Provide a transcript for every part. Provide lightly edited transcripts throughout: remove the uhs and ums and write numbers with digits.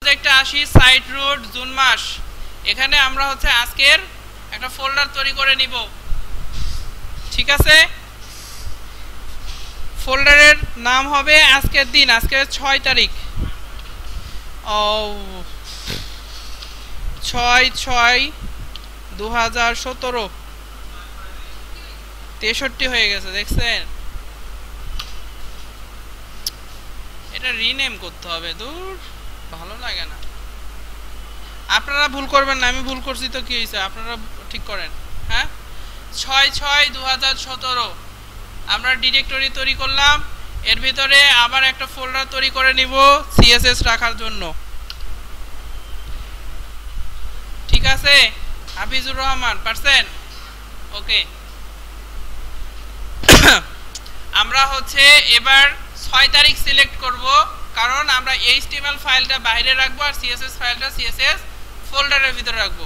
প্রজেক্টে আসি, site root June মাস। এখানে আমরা হচ্ছে আজকের একটা ফোল্ডার তৈরি করে নিব, ঠিক আছে? ফোল্ডারের নাম হবে আজকের দিন, আজকের 6 তারিখ, 6/6/2017। 63 হয়ে গেছে, দেখছেন? এটা রিনেম করতে হবে, দূর ভালো লাগে না। আপনারা ভুল করবেন না, আমি ভুল করছি তো কি হয়েছে, আপনারা ঠিক করেন। হ্যাঁ, 6/6/2017 আমরা ডিরেক্টরি তৈরি করলাম। এর ভিতরে আবার একটা ফোল্ডার তৈরি করে নিব সিএসএস রাখার জন্য, ঠিক আছে? হাফিজুর রহমান পারছেন? ওকে। আমরা হচ্ছে এবার 6 তারিখ সিলেক্ট করব, কারণ আমরা এইচটিএমএল ফাইলটা বাইরে রাখবো আর সিএসএস ফাইলটা সিএসএস ফোল্ডারের ভিতরে রাখবো।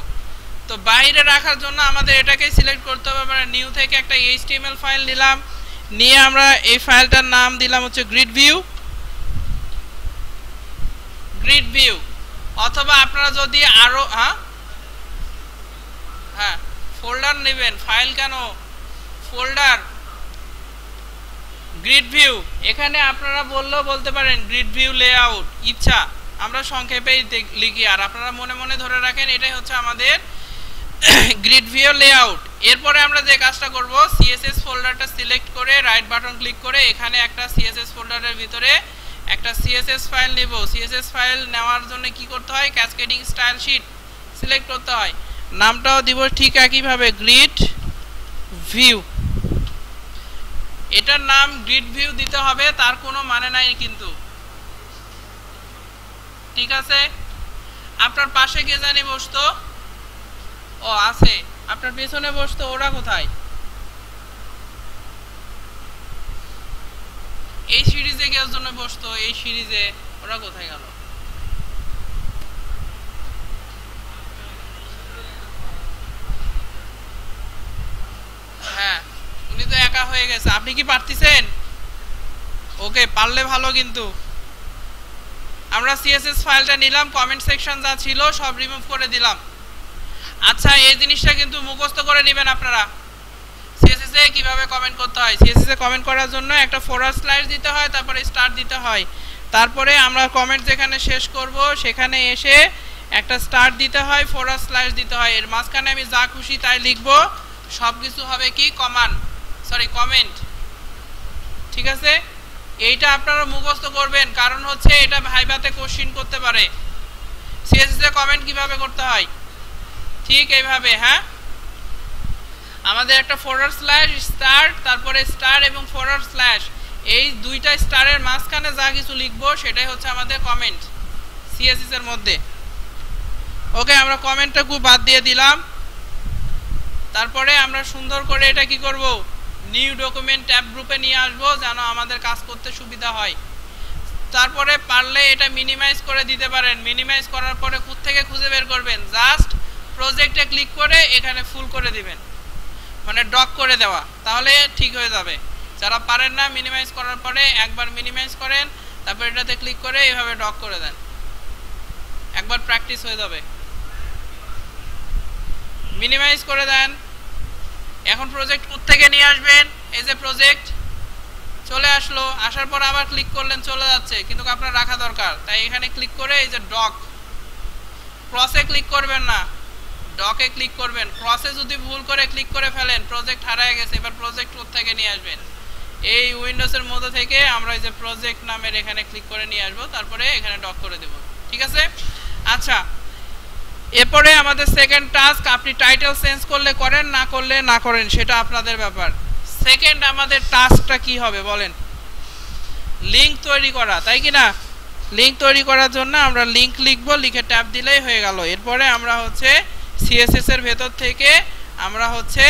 তো বাইরে রাখার জন্য আমাদের এটাকে সিলেক্ট করতে হবে। আমরা নিউ থেকে একটা এইচটিএমএল ফাইল নিলাম, নিয়ে আমরা এই ফাইলটার নাম দিলাম হচ্ছে গ্রিড ভিউ। অথবা আপনারা যদি আরো হ্যাঁ ফোল্ডার নেবেন, ফাইল কেন, ফোল্ডার গ্রিড ভিউ। এখানে আপনারা বললেও বলতে পারেন গ্রিড ভিউ লেআউট, ইচ্ছা। আমরা সংক্ষেপেই লিখি আর আপনারা মনে মনে ধরে রাখেন এটাই হচ্ছে আমাদের গ্রিড ভিউ লেআউট। এরপরে আমরা যে কাজটা করব, সিএসএস ফোল্ডারটা সিলেক্ট করে রাইট বাটন ক্লিক করে এখানে একটা সিএসএস ফোল্ডারের ভিতরে একটা সিএসএস ফাইল নেব। সিএসএস ফাইল নেওয়ার জন্য কি করতে হয়, ক্যাসকেডিং স্টাইল শীট সিলেক্ট করতে হয়। নামটাও দিব ঠিক একইভাবে, গ্রিড ভিউ। এটার নাম গ্রিড ভিউ দিতে হবে, তার কোনো মানে নাই কিন্তু, ঠিক আছে? আপনার পাশে কে জানি বসতো, ও আছে, আপনার পেছনে বসতো, ওরা কোথায়? এই সিরিজে কেউ জন্য বসতো, এই সিরিজে ওরা কোথায় গেল? হ্যাঁ, উনি তো একা হয়ে গেছে। আপনি কি পারতেছেন? ওকে, পারলে ভালো। কিন্তু আমরা সিএসএস ফাইলটা নিলাম, কমেন্ট সেকশন যা ছিল সব রিমুভ করে দিলাম। আচ্ছা, এই জিনিসটা কিন্তু মুখস্থ করে নেবেন আপনারা। সিএসএস এ কিভাবে কমেন্ট করতে হয়, সিএসএস এ কমেন্ট করার জন্য একটা ফরওয়ার্ড স্ল্যাশ দিতে হয়, তারপরে স্টার দিতে হয়, তারপরে আমরা কমেন্ট যেখানে শেষ করব সেখানে এসে একটা স্টার দিতে হয়, ফরওয়ার্ড স্ল্যাশ দিতে হয়। এর মাঝখানে আমি যা খুশি তাই লিখব, সব কিছু হবে কি কমেন্ট, ঠিক আছে? এইটা আপনারা মুখস্থ করবেন, কারণ হচ্ছে এটা ভাইভাতে কোশ্চেন করতে পারে। সিএসএস এ কমেন্ট কিভাবে করতে হয়, ঠিক এইভাবে। হ্যাঁ, আমাদের একটা ফরওয়ার্ড স্ল্যাশ স্টার, তারপরে স্টার এবং ফরওয়ার্ড স্ল্যাশ, এই দুইটা স্টারের মাঝখানে যা কিছু লিখবো সেটাই হচ্ছে আমাদের কমেন্ট সিএসএস এর মধ্যে। ওকে, আমরা কমেন্টটা খুব বাদ দিয়ে দিলাম। তারপরে আমরা সুন্দর করে এটা কি করব, নিউ ডকুমেন্ট ট্যাব গ্রুপে নিয়ে আসবো, যেন আমাদের কাজ করতে সুবিধা হয়। তারপরে পারলে এটা মিনিমাইজ করে দিতে পারেন। মিনিমাইজ করার পরে কোত্থেকে খুঁজে বের করবেন, জাস্ট প্রজেক্টে ক্লিক করে এখানে ফুল করে দিবেন, মানে ডক করে দেওয়া, তাহলে ঠিক হয়ে যাবে। যারা পারেন না, মিনিমাইজ করার পরে একবার মিনিমাইজ করেন, তারপর এটাতে ক্লিক করে এইভাবে ডক করে দেন, একবার প্র্যাকটিস হয়ে যাবে। মিনিমাইজ করে দেন। এখন প্রজেক্ট কোত্থেকে নিয়ে আসবেন, এই যে প্রজেক্ট চলে আসলো, আসার পর আবার ক্লিক করলেন, চলে যাচ্ছে, কিন্তু আপনার রাখা দরকার। তাই এখানে ক্লিক করে এই যে ডক, ক্রসে ক্লিক করবেন না, ডকে ক্লিক করবেন। ক্রসে যদি ভুল করে ক্লিক করে ফেলেন, প্রজেক্ট হারিয়ে গেছে। এবার প্রজেক্ট কোত্থেকে নিয়ে আসবেন, এই উইন্ডোজের মধ্যে থেকে আমরা এই যে প্রজেক্ট নামের এখানে ক্লিক করে নিয়ে আসবো, তারপরে এখানে ডক করে দেব, ঠিক আছে? আচ্ছা, এরপরে আমাদের সেকেন্ড টাস্ক, আপনি টাইটেল চেঞ্জ করলে করেন, না করলে না করেন, সেটা আপনাদের ব্যাপার। সেকেন্ড আমাদের টাস্কটা কি হবে বলেন, লিংক তৈরি করা, তাই কি না? লিংক তৈরি করার জন্য আমরা লিংক লিখবো, লিখে ট্যাব দিলেই হয়ে গেল। এরপরে আমরা হচ্ছে সিএসএস এর ভেতর থেকে আমরা হচ্ছে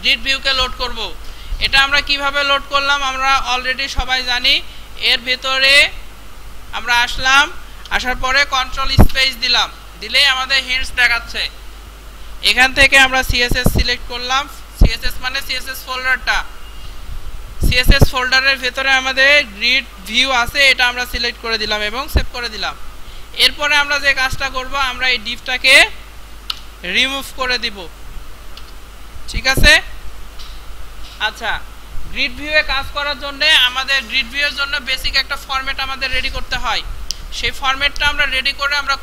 গ্রিড ভিউকে লোড করব। এটা আমরা কিভাবে লোড করলাম আমরা অলরেডি সবাই জানি। এর ভেতরে আমরা আসলাম, আসার পরে কন্ট্রোল স্পেস দিলাম, দিলেই আমাদের হিন্টস দেখাচ্ছে। এখান থেকে আমরা সিএসএস সিলেক্ট করলাম, সিএসএস মানে সিএসএস ফোল্ডারটা, সিএসএস ফোল্ডারের ভেতরে আমাদের গ্রিড ভিউ আছে, এটা আমরা সিলেক্ট করে দিলাম এবং সেভ করে দিলাম। এরপরে আমরা যে কাজটা করব, আমরা এই ডিভটাকে রিমুভ করে দিব। ঠিক আছে। আচ্ছা, গ্রিড ভিউয়ে কাজ করার জন্য আমাদের গ্রিড ভিউয়ের জন্য বেসিক একটা ফরম্যাট আমাদের রেডি করতে হয়। সেই ফরম্যাটটা আমরা রেডি করে আমরা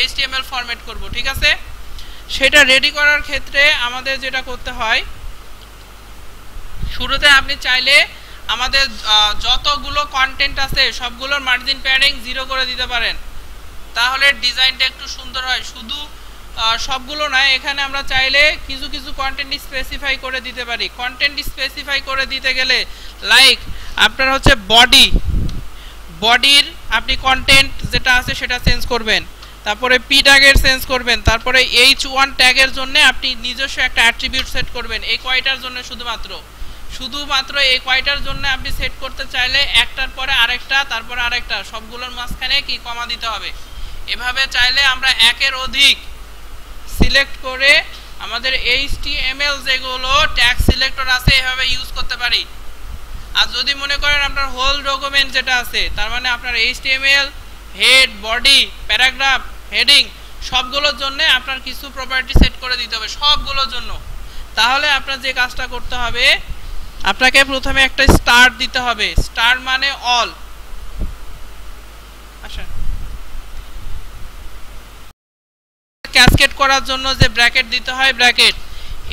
HTML ফরম্যাট করব। ঠিক আছে। সেটা রেডি করার ক্ষেত্রে আমাদের যেটা করতে হয়, শুরুতে আপনি চাইলে আমাদের যতগুলো কন্টেন্ট আছে সবগুলোর মার্জিন প্যাডিং 0 করে দিতে পারেন, তাহলে ডিজাইনটা একটু সুন্দর হয়। শুধু সবগুলো নয়, এখানে আমরা চাইলে কিছু কিছু কন্টেন্ট স্পেসিফাই করে দিতে পারি। কন্টেন্ট স্পেসিফাই করে দিতে গেলে লাইক আপনার হচ্ছে বডির আপনি কন্টেন্ট যেটা আছে সেটা চেঞ্জ করবেন, তারপরে পি ট্যাগের চেঞ্জ করবেন, তারপরে H1 ট্যাগের জন্য আপনি নিজস্ব একটা অ্যাট্রিবিউট সেট করবেন। এই কয়টার জন্য শুধুমাত্র এই কয়টার জন্য আপনি সেট করতে চাইলে একটার পরে আরেকটা, তারপরে আরেকটা, সবগুলোর মাঝখানে কি কমা দিতে হবে। এভাবে চাইলে আমরা একের অধিক সিলেক্ট করে আমাদের HTML যেগুলো ট্যাগ সিলেক্টর আছে এভাবে ইউজ করতে পারি। আর যদি মনে করেন আপনার হোল ডকুমেন্ট যেটা আছে, তার মানে আপনার HTML head, body, paragraph, heading সবগুলোর জন্য আপনার কিছু প্রপার্টি সেট করে দিতে হবে সবগুলোর জন্য। তাহলে আপনার যে কাজটা করতে হবে, আপনাকে প্রথমে একটা স্টার দিতে হবে। স্টার মানে অল। আচ্ছা, ক্যাসকেড করার জন্য যে ব্র্যাকেট দিতে হয়, ব্র্যাকেট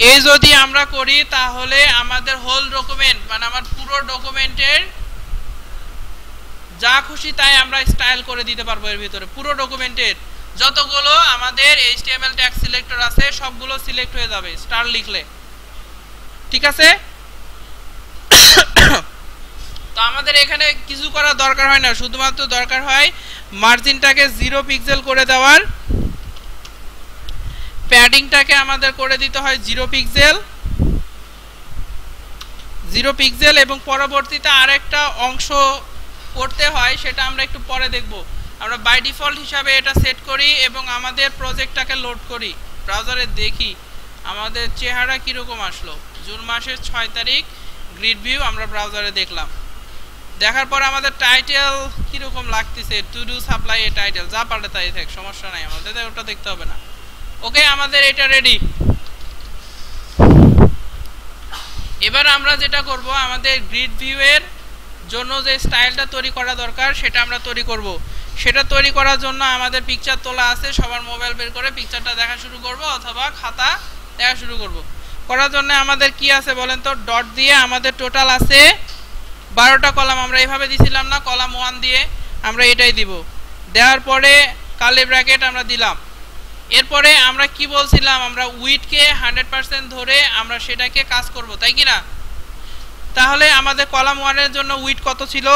এই যদি আমরা করি তাহলে আমাদের হোল ডকুমেন্ট মানে আমার পুরো ডকুমেন্টের যা খুশি তাই আমরা স্টাইল করে দিতে পারবো। এর ভিতরে পুরো ডকুমেন্টের যতগুলো আমাদের HTML ট্যাগ সিলেক্টর আছে সবগুলো সিলেক্ট হয়ে যাবে স্টার লিখলে। ঠিক আছে। তো আমাদের এখানে কিছু করার দরকার হয় না, শুধুমাত্র দরকার হয় মার্জিনটাকে 0 পিক্সেল করে দেওয়ার, প্যাডিংটাকে আমাদের করে দিতে হয় 0 পিক্সেল, এবং পরবর্তীতে আরেকটা অংশ করতে হয়, সেটা আমরা একটু পরে দেখব। আমরা বাই ডিফল্ট হিসাবে এটা সেট করি এবং আমাদের প্রজেক্টটাকে লোড করি, ব্রাউজারে দেখি আমাদের চেহারা কীরকম আসলো। জুন মাসের 6 তারিখ গ্রিড ভিউ আমরা ব্রাউজারে দেখলাম। দেখার পর আমাদের টাইটেল কীরকম লাগতেছে, to do supply a title, যা পাল্টে তাই থাক, সমস্যা নাই, আমাদের ওটা দেখতে হবে না। ওকে, আমাদের এটা রেডি। এবার আমরা যেটা করব, আমাদের গ্রিড ভিউয়ের জন্য যে স্টাইলটা তৈরি করা দরকার সেটা আমরা তৈরি করব। সেটা তৈরি করার জন্য আমাদের পিকচার তোলা আছে, সবার মোবাইল বের করে পিকচারটা দেখা শুরু করব অথবা খাতা দেখা শুরু করব। করার জন্য আমাদের কি আছে বলেন তো, ডট দিয়ে আমাদের টোটাল আছে 12টা কলাম। আমরা এইভাবে দিছিলাম না, কলাম 1 দিয়ে আমরা এটাই দিব। দেওয়ার পরে কার্লি ব্র্যাকেট আমরা দিলাম। এরপরে আমরা কি বলছিলাম, আমরা উইডকে 100% ধরে আমরা সেটাকে কাজ করব, তাই কি না? তাহলে আমাদের কলাম 1 এর জন্য উইড কত ছিল?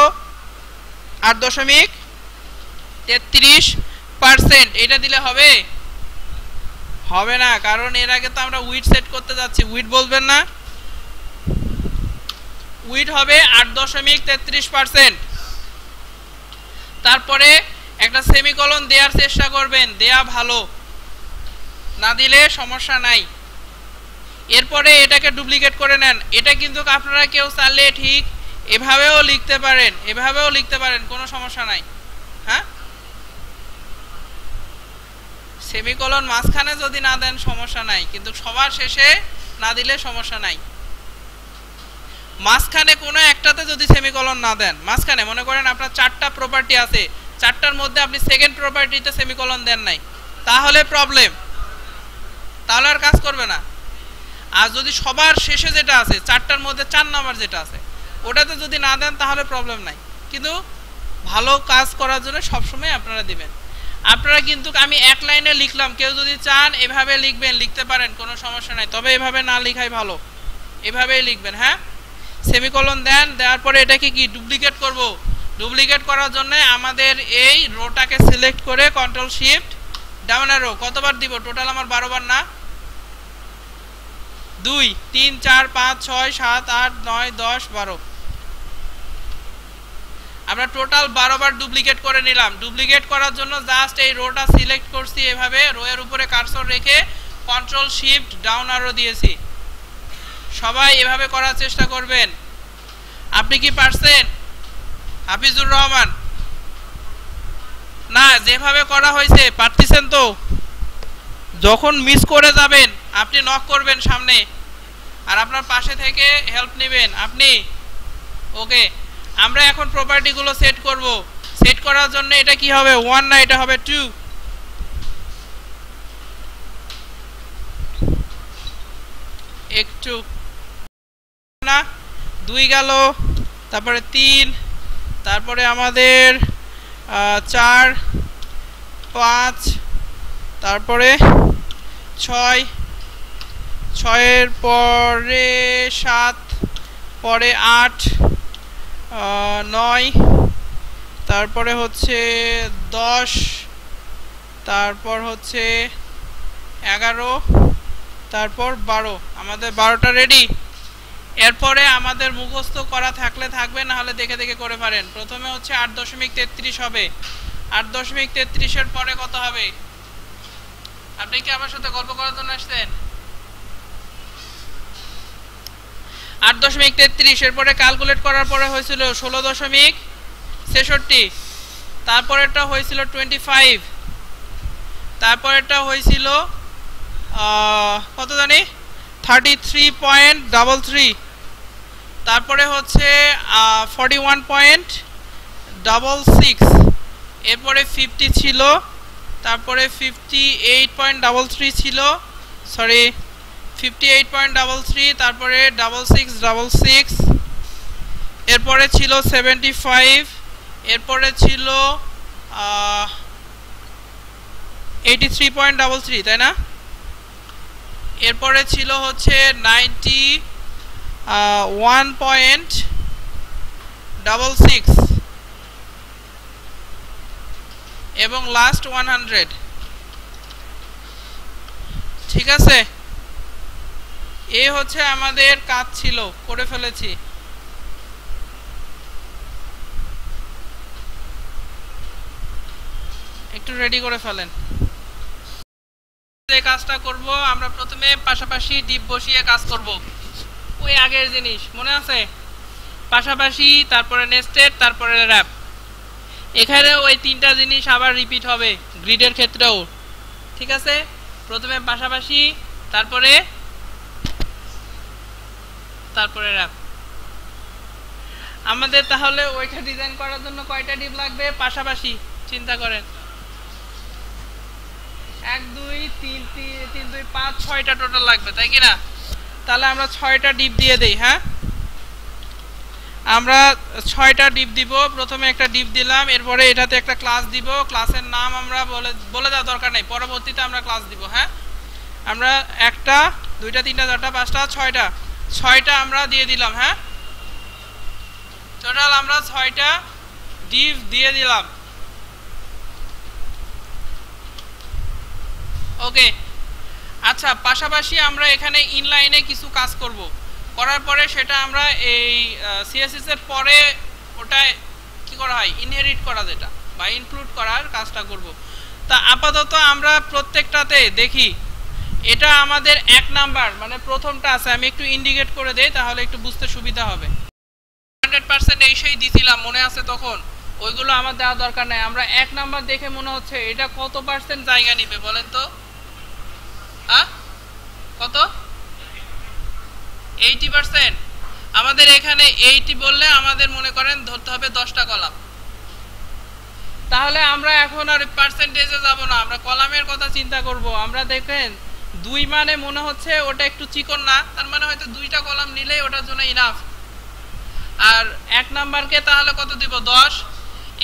8.33%। এটা দিলে হবে? হবে না, কারণ এর আগে তো আমরা উইড সেট করতে যাচ্ছি। উইড বলবেন না, উইড হবে 8.33%। তারপরে একটা সেমিকোলন দেওয়ার চেষ্টা করবেন, দেয়া ভালো, না দিলে সমস্যা নাই। এরপরে এটাকে ডুপ্লিকেট করে নেন। এটা কিন্তু আপনারা কেউ চাইলে ঠিক এভাবেও লিখতে পারেন, এভাবেও লিখতে পারেন, কোনো সমস্যা নাই। হ্যাঁ, সেমিকোলন মাঝখানে যদি না দেন সমস্যা নাই, কিন্তু সবার শেষে না দিলে সমস্যা নাই। মাঝখানে কোনো একটাতে যদি সেমিকোলন না দেন, মাঝখানে মনে করেন আপনার 4টা প্রপার্টি আছে, 4টার মধ্যে আপনি সেকেন্ড প্রপার্টিতে সেমিকোলন দেন নাই, তাহলে প্রবলেম, তাহলে আর কাজ করবে না। আর যদি সবার শেষে যেটা আছে 4টার মধ্যে 4 নাম্বার যেটা আছে ওটাতে যদি না দেন তাহলে প্রবলেম নাই। কিন্তু ভালো কাজ করার জন্য সবসময় আপনারা দিবেন। আপনারা কিন্তু আমি এক লাইনে লিখলাম, কেউ যদি চান এভাবে লিখবেন, লিখতে পারেন, কোনো সমস্যা নাই, তবে এভাবে না লিখাই ভালো, এভাবেই লিখবেন। হ্যাঁ, সেমিকোলন দেন, দেওয়ার পরে এটাকে কি ডুপ্লিকেট করব। ডুপ্লিকেট করার জন্য আমাদের এই রোটাকে সিলেক্ট করে কন্ট্রোল শিফট ডাউন অ্যারো, কতবার দিব? টোটাল আমার 12 বার না, 2 3 4 5 6 7 8 9 10 12, আমরা টোটাল 12 বার ডুপ্লিকেট করে নিলাম। ডুপ্লিকেট করার জন্য জাস্ট এই রোটা সিলেক্ট করছি, এভাবে রোয়ের উপরে কার্সর রেখে কন্ট্রোল শিফট ডাউন অ্যারো দিয়েছি। সবাই এভাবে করার চেষ্টা করবেন। আপনি কি পারছেন? হাফিজুর রহমান, না যেভাবে করা হয়েছে পারতেছেন তো? যখন মিস করে যাবেন আপনি নক করবেন সামনে, আর আপনার পাশে থেকে হেল্প নেবেন আপনি। ওকে, আমরা এখন প্রপার্টিগুলো সেট করব। সেট করার জন্য এটা কি হবে 1 না এটা হবে 2? একটু না 2 গেল, তারপরে 3, তারপরে আমাদের 4, 5, তারপরে 6, 6-এর পরে 7, পরে 8, 9, তারপরে হচ্ছে 10, তারপর হচ্ছে 11, তারপর 12। আমাদের 12টা রেডি। এরপরে আমাদের মুখস্থ করা থাকলে থাকবে, না হলে দেখে দেখে করে পারেন। প্রথমে হচ্ছে 8.33 হবে। 8.33-এর পরে কত হবে? আপনি কি আমার সাথে গল্প করার জন্য আসছেন? 8.33 এর পরে ক্যালকুলেট করার পরে হয়েছিল 16.66, তারপরেরটা হয়েছিল 25, তারপরেরটা হয়েছিল কত জানি 33.33, তারপরে হচ্ছে 41.66, এরপরে 50 ছিল, তারপরে 58.33 ছিল, সরি 58.33, তারপরে 6666, এরপরে ছিল 75, এরপরে ছিল 83.33, তাই না? এরপরে ছিল হচ্ছে 91.66 এবং লাস্ট 100। ঠিক আছে, এই হচ্ছে আমাদের কাজ ছিল, করে ফেলেছি। একটু রেডি করে ফেলেন। এই কাজটা করব আমরা প্রথমে পাশাপাশি ডিপ বসিয়ে কাজ করব। ওই আগের জিনিস মনে আছে? পাশাপাশি, তারপরে নেস্টেড, তারপরে র্যাপ। এখানে ওই 3টা জিনিস আবার রিপিট হবে গ্রিডের ক্ষেত্রেও। ঠিক আছে, প্রথমে পাশাপাশি, তারপরে র্যাপ। আমাদের তাহলে ওইটা ডিজাইন করার জন্য কয়টা ডিপ লাগবে পাশাপাশি চিন্তা করেন? 1 2 3 3 2 5 6টা টোটাল লাগবে, তাই কি না? তাহলে আমরা 6টা ডিপ দিয়ে দেই। হ্যাঁ, আমরা 6টা ডিপ দিব। প্রথমে একটা ডিপ দিলাম, এরপরে এটাতে একটা ক্লাস দিব। ক্লাসের নাম আমরা বলে দেওয়ার দরকার নেই, পরবর্তীতে আমরা ক্লাস দিব। হ্যাঁ, আমরা 1টা 2টা 3টা 4টা 5টা 6টা আমরা দিয়ে দিলাম। হ্যাঁ, টোটাল আমরা 6টা ডিপ দিয়ে দিলাম। ওকে, আচ্ছা, পাশাপাশি আমরা এখানে ইনলাইনে কিছু কাজ করব। করার পরে সেটা আমরা এই সিএসএস এর পরে ওটা কি করা হয়, ইনহেরিট করা, যেটা বা ইনক্লুড করার কাজটা করব। তা আপাতত আমরা প্রত্যেকটাতে দেখি। এটা আমাদের 1 নাম্বার, মানে প্রথমটা আছে। আমি একটু ইন্ডিকেট করে দেই, তাহলে একটু বুঝতে সুবিধা হবে। 100% এই সেই দিছিলাম, মনে আছে তখন? ওইগুলো আমার দেওয়া দরকার নাই। আমরা 1 নাম্বার দেখে মনে হচ্ছে এটা কত পার্সেন্ট জায়গা নেবে বলেন তো? কত? 80%। আমাদের এখানে 80 বললে আমাদের মনে করেন ধরতে হবে 10টা কলাম। তাহলে আমরা এখন আর পার্সেন্টেজে যাব না, আমরা কলামের কথা চিন্তা করব। আমরা দেখেন 2 মানে মনে হচ্ছে ওটা একটু চিকন না, তার মানে হয়তো 2টা কলাম নিলেই ওটার জন্য ইনাফ। আর 1 নাম্বারকে তাহলে কত দিব? 10।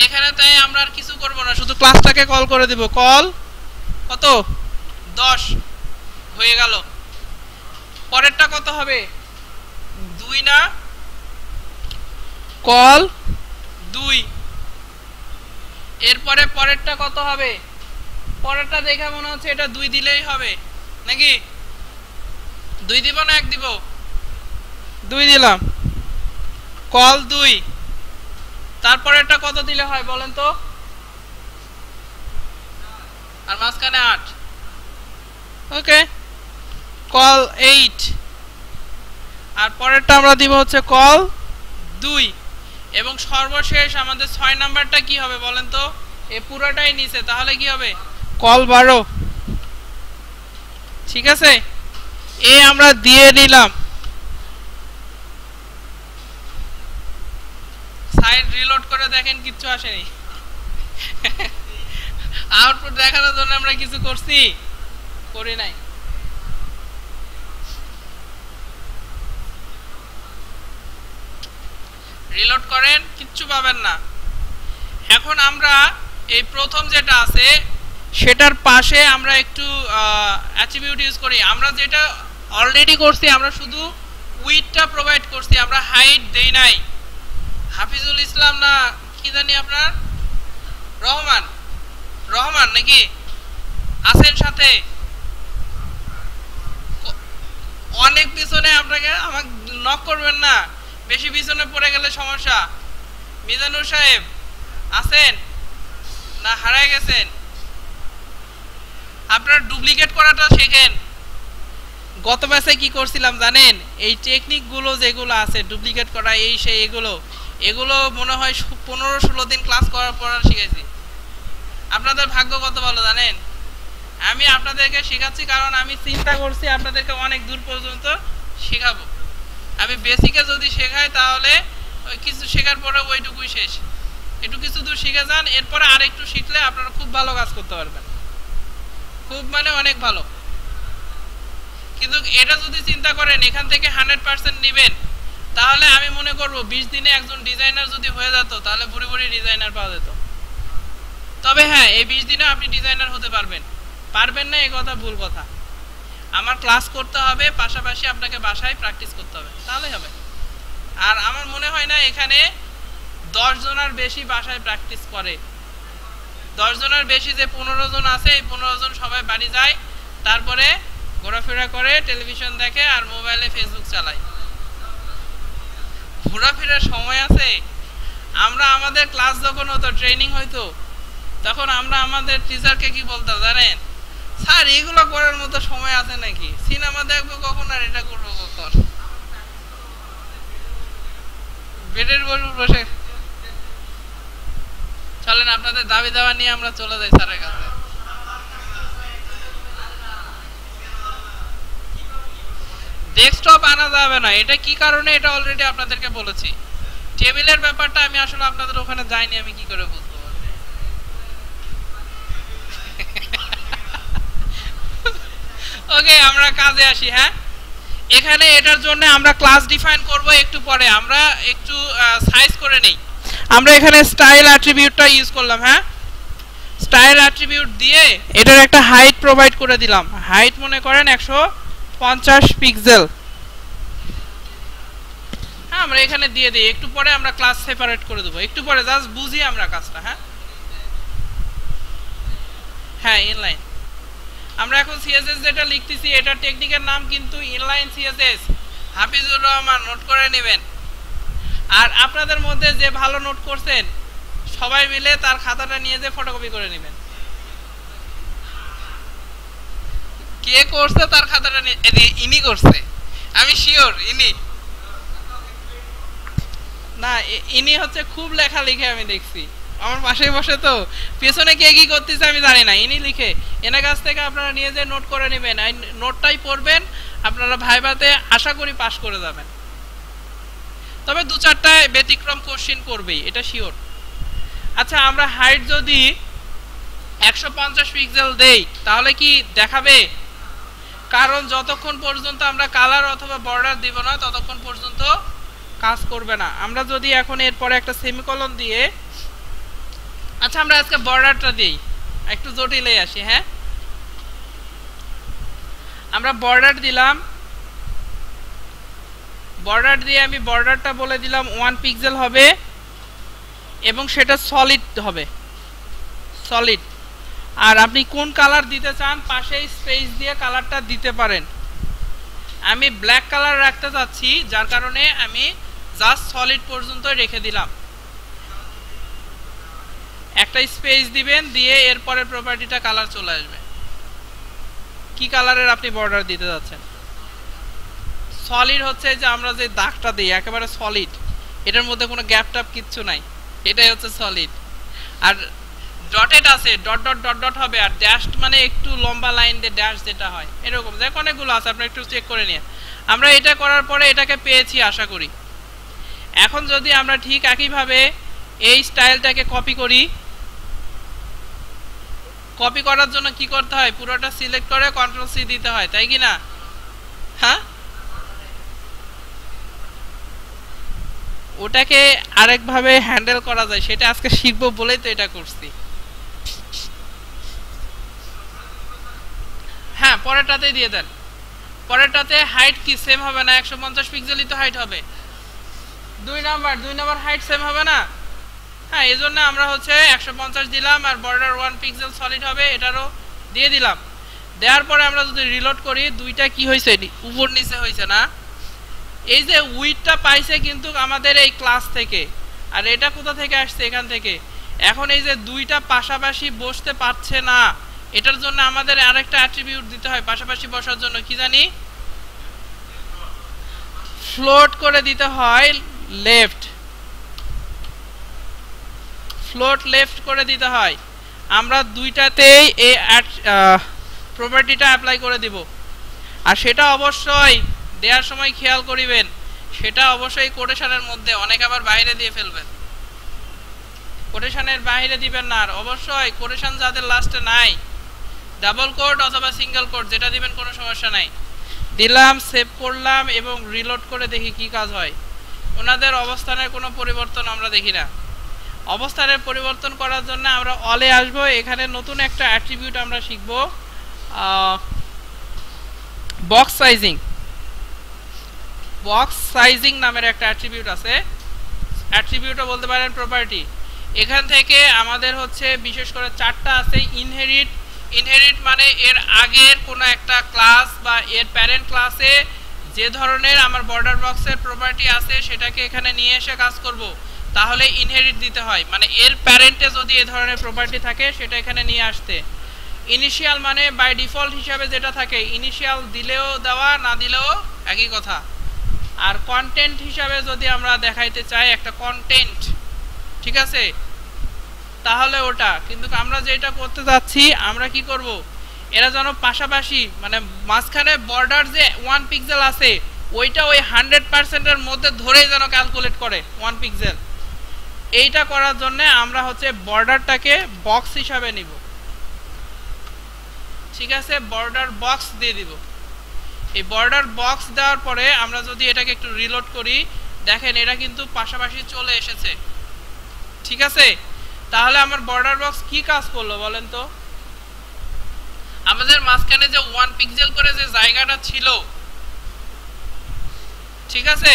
এখানে তাই আমরা আর কিছু করব না, শুধু ক্লাসটাকে কল করে দিব। কল কত? 10 হয়ে গেল। পরেরটা কত হবে? 2 না? কল 2। এরপরে পরেরটা কত হবে? পরেরটা দেখে মনে হচ্ছে এটা 2 দিলেই হবে নাকি? 2 দিব না 1 দিব? 2 দিলাম। কল 2। তারপরেরটা কত দিলে হয় বলেন তো? আর মাঝখানে 8। ওকে, কল 8। আর পরেরটা আমরা দিব হচ্ছে কল 2। এবং সর্বশেষ আমাদের 6 নাম্বারটা কি হবে বলেন তো? এই পুরোটাই নিচে, তাহলে কি হবে? কল 12। ঠিক আছে, এ আমরা দিয়ে নিলাম। সাইড রিলোড করে দেখেন কিচ্ছু আসেনি। আউটপুট দেখানোর জন্য আমরা কিছু করছি? করি নাই। রিলোড করেন, কিচ্ছু পাবেন না। এখন আমরা এই প্রথম যেটা আছে সেটার পাশে আমরা একটু অ্যাট্রিবিউট ইউজ করি। আমরা যেটা অলরেডি করছি, আমরা শুধু উইডটা প্রোভাইড করছি, আমরা হাইট দেই নাই। হাফিজুল ইসলাম না কি জানি আপনার, রহমান, রহমান নাকি আছেন সাথে? অনেক পিছনে, আপনাকে আমাকে নক করবেন না, বেশি পিছনে পড়ে গেলে সমস্যা। মিজানুর সাহেব আছেন না হারায় গেছেন? আপনারা ডুপ্লিকেট করাটা শেখেন। গত ব্যাচে কি করছিলাম জানেন? এই টেকনিকগুলো যেগুলো আছে ডুপ্লিকেট করা, এই সেই, এগুলো মনে হয় 15-16 দিন ক্লাস করার পর শিখেছি। আপনাদের ভাগ্য কত ভালো জানেন? আমি আপনাদেরকে শেখাচ্ছি কারণ আমি চিন্তা করছি আপনাদেরকে অনেক দূর পর্যন্ত শেখাবো। আমি বেসিকে যদি শেখাই তাহলে ওই কিছু শেখার পরে ওইটুকুই শেষ। একটু কিছু দূর শিখে যান, এরপরে আর একটু শিখলে আপনারা খুব ভালো কাজ করতে পারবেন, খুব মানে অনেক ভালো। কিন্তু এটা যদি চিন্তা করেন এখান থেকে 100% নেবেন, তাহলে আমি মনে করব 20 দিনে একজন ডিজাইনার যদি হয়ে যেত তাহলে বুড়ি বুড়ি ডিজাইনার পাওয়া যেত। তবে হ্যাঁ, এই 20 দিনে আপনি ডিজাইনার হতে পারবেন, পারবেন না এই কথা ভুল কথা। আমার ক্লাস করতে হবে, পাশাপাশি আপনাকে বাসায় প্র্যাকটিস করতে হবে, তাহলে হবে। আর আমার মনে হয় না এখানে 10 জনের বেশি বাসায় প্র্যাকটিস করে। 10 জনের বেশি যে 15 জন আছে, এই 15 জন সবাই বাড়ি যায়, তারপরে ঘোরাফেরা করে, টেলিভিশন দেখে আর মোবাইলে ফেসবুক চালায়। ঘোরাফেরার সময় আছে? আমরা আমাদের ক্লাস যখন হতো, ট্রেনিং হইতো, তখন আমরা আমাদের টিচারকে কি বলতাম জানেন? স্যার এগুলো করার মতো সময় আছে নাকি? সিনেমা দেখবো কখন আর এটা করবো কখন? বেডের বসে চলেন আপনাদের দাবি দাওয়া নিয়ে আমরা চলে যাই স্যারের কাছে। ডেস্কটপ আনা যাবে না, এটা কি কারণে এটা অলরেডি আপনাদেরকে বলেছি। টেবিলের ব্যাপারটা আমি আসলে আপনাদের ওখানে যাইনি, আমি কি করে বুঝবো? ওকে, আমরা কাজে আসি। হ্যাঁ, এখানে এটার জন্য আমরা ক্লাস ডিফাইন করব একটু পরে। আমরা একটু সাইজ করে নেই। আমরা এখানে স্টাইল অ্যাট্রিবিউটটা ইউজ করলাম। হ্যাঁ, স্টাইল অ্যাট্রিবিউট দিয়ে এটার একটা হাইট প্রোভাইড করে দিলাম। হাইট মনে করেন 150 পিক্সেল। হ্যাঁ, আমরা এখানে দিয়ে দিই, একটু পরে আমরা ক্লাস সেপারেট করে দেবো, একটু পরে জাস্ট বুঝি আমরা কাজটা। হ্যাঁ হ্যাঁ, ইনলাইন। আমরা এখন সিএসএস যেটা লিখতেছি এটা টেকনিকের নাম কিন্তু inline CSS. Hafizur Rahman note করে নেবেন। আর আপনাদের মধ্যে যে ভালো নোট করছেন সবাই মিলে তার খাতাটা নিয়ে যে ফটোকপি করে নেবেন। কে করছে তার খাতাটা ইনি করছে, আমি শিওর ইনি না, ইনি হচ্ছে খুব লেখা লিখে আমি দেখছি আমার পাশে বসে। তো পেছনে কে কি করতেছে আমি জানি না, ইনি লিখে। এনার কাছ থেকে আপনারা নিয়ে যে নোট করে নেবেন, এই নোটটাই পড়বেন, আপনারা ভাইভাতে আশা করি পাস করে যাবেন। তবে 2-4টা ব্যতিক্রম কোশ্চেন করবেই, এটা শিওর। আচ্ছা, আমরা হাইট যদি 150 পিক্সেল দেই তাহলে কি দেখাবে? কারণ যতক্ষণ পর্যন্ত আমরা কালার অথবা বর্ডার দিব না ততক্ষণ পর্যন্ত কাজ করবে না। আমরা যদি এখন এরপরে একটা সেমিকোলন দিয়ে, আচ্ছা আমরা আজকে বর্ডারটা দিই, একটু জটিলে আসি। হ্যাঁ, আমরা বর্ডার দিলাম, বর্ডার দিয়ে আমি বর্ডারটা বলে দিলাম 1 পিক্সেল হবে এবং সেটা সলিড হবে, সলিড। আর আপনি কোন কালার দিতে চান পাশে স্পেস দিয়ে কালারটা দিতে পারেন। আমি ব্ল্যাক কালার রাখতে চাচ্ছি, যার কারণে আমি জাস্ট সলিড পর্যন্ত রেখে দিলাম। একটা স্পেস দিবেন, দিয়ে এরপরে প্রপার্টিটা কালার চলে আসবে। কি কালারের আপনি বর্ডার দিতে যাচ্ছেন? সলিড হচ্ছে যে আমরা যে দাগটা দিই একেবারে সলিড, এটার মধ্যে কোনো গ্যাপ ট্যাপ কিচ্ছু নাই, এটাই হচ্ছে সলিড। আর ডটেড আছে, ডট ডট ডট ডট হবে, আর ড্যাশ মানে একটু লম্বা লাইন দিয়ে ড্যাশ যেটা হয় এরকম দেখ অনেকগুলো আছে, আপনি একটু চেক করে নিন। আমরা এটা করার পরে এটাকে পেয়েছি আশা করি। এখন যদি আমরা ঠিক একইভাবে এই স্টাইলটাকে কপি করি, কপি করার জন্য কি করতে হয়, পুরোটা সিলেক্ট করে কন্ট্রোল সি দিতে হয়, তাই কি না? হ্যাঁ, ওটাকে আরেকভাবে হ্যান্ডেল করা যায়, সেটা আজকে শিখবো বলেই তো এটা করছি। হ্যাঁ, পরেরটাতে দিয়ে দেন। পরেরটাতে হাইট কি সেম হবে না? 150 পিক্সেলই তো হাইট হবে। 2 নাম্বার হাইট সেম হবে না? হ্যাঁ, এই জন্য আমরা হচ্ছে 150 দিলাম, আর বর্ডার 1 পিক্সেল সলিড হবে, এটারও দিয়ে দিলাম। দেওয়ার পরে আমরা যদি রিলোড করি, দুইটা কি হয়েছে, উপর নিচে হয়েছে না? এই যে উইডটা পাইছে কিন্তু আমাদের এই ক্লাস থেকে, আর এটা কোথা থেকে আসছে, এখান থেকে। এখন এই যে দুইটা পাশাপাশি বসতে পারছে না, এটার জন্য আমাদের আরেকটা অ্যাট্রিবিউট দিতে হয় পাশাপাশি বসার জন্য, কি জানি, ফ্লোট করে দিতে হয় লেফট, ফ্লোট লেফট করে দিতে হয়। আমরা দুইটাতেই এই প্রপার্টিটা অ্যাপ্লাই করে দিব, আর সেটা অবশ্যই দেওয়ার সময় খেয়াল করিবেন, সেটা অবশ্যই কোটেশনের মধ্যে, অনেক আবার বাইরে দিয়ে ফেলবেন, কোটেশনের বাইরে দিবেন না। আর অবশ্যই কোটেশন যাদের লাস্টে নাই, ডাবল কোট অথবা সিঙ্গেল কোট যেটা দিবেন কোনো সমস্যা নাই। দিলাম, সেভ করলাম এবং রিলোড করে দেখি কি কাজ হয়। ওনাদের অবস্থানের কোনো পরিবর্তন আমরা দেখি না। অবস্থানের পরিবর্তন করার জন্য আমরা অলে আসবো, এখানে নতুন একটা অ্যাট্রিবিউট আমরা শিখব, বক্স সাইজিং। বক্স সাইজিং নামের একটা অ্যাট্রিবিউট আছে, অ্যাট্রিবিউটও বলতে পারেন প্রপার্টি। এখান থেকে আমাদের হচ্ছে বিশেষ করে 4টা আছে। ইনহেরিট, ইনহেরিট মানে এর আগের কোনো একটা ক্লাস বা এর প্যারেন্ট ক্লাসে যে ধরনের আমার বর্ডার বক্সের প্রপার্টি আছে সেটাকে এখানে নিয়ে এসে কাজ করব, তাহলে ইনহেরিট দিতে হয়। মানে এর প্যারেন্টে যদি এই ধরনের প্রপার্টি থাকে সেটা এখানে নিয়ে আসতে। ইনিশিয়াল মানে বাই ডিফল্ট হিসাবে যেটা থাকে, ইনিশিয়াল দিলেও দেওয়া, না দিলেও একই কথা। আর কন্টেন্ট হিসাবে যদি আমরা দেখাইতে চাই একটা কন্টেন্ট, ঠিক আছে, তাহলে ওটা। কিন্তু আমরা যেটা করতে যাচ্ছি, আমরা কি করব, এরা যেন পাশাপাশি, মানে মাঝখানে বর্ডার যে 1 পিক্সেল আছে ওইটা ওই 100%-এর মধ্যে ধরেই যেন ক্যালকুলেট করে 1 পিক্সেল। এইটা করার জন্য আমরা হচ্ছে বর্ডারটাকে বক্স হিসাবে নিব, ঠিক আছে, বর্ডার বক্স দিয়ে দিব। এই বর্ডার বক্স দেওয়ার পরে আমরা যদি এটাকে একটু রিলোড করি, দেখেন এটা কিন্তু পাশাপাশি চলে এসেছে, ঠিক আছে। তাহলে আমার বর্ডার বক্স কি কাজ করলো বলেন তো? আমাদের মাঝখানে যে 1 পিক্সেল করে যে জায়গাটা ছিল, ঠিক আছে,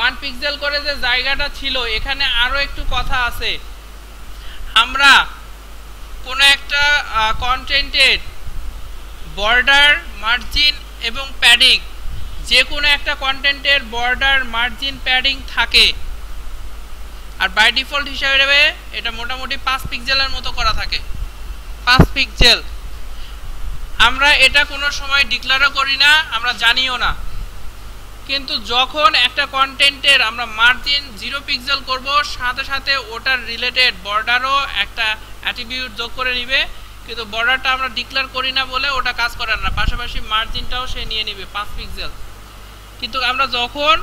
1 পিক্সেল করে যে জায়গাটা ছিল, এখানে আরো একটু কথা আছে। আমরা কোন একটা কন্টেন্টের বর্ডার, মার্জিন এবং প্যাডিং, যে কোনো একটা কন্টেন্টের বর্ডার, মার্জিন, প্যাডিং থাকে, আর বাই ডিফল্ট হিসাবে এটা মোটামুটি 5 পিক্সেলের মতো করা থাকে, 5 পিক্সেল। আমরা এটা কোনো সময় ডিক্লেয়ারও করি না, আমরা জানিও না। কিন্তু যখন একটা কন্টেন্টের আমরা মার্জিন 0 পিক্সেল করব, সাথে সাথে ওটার রিলেটেড বর্ডারও একটা অ্যাট্রিবিউট যোগ করে নিবে, কিন্তু বর্ডারটা আমরা ডিক্লেয়ার করি না বলে ওটা কাজ করে না, পাশাপাশি মার্জিনটাও সে নিয়ে নিবে 5 পিক্সেল। কিন্তু আমরা যখন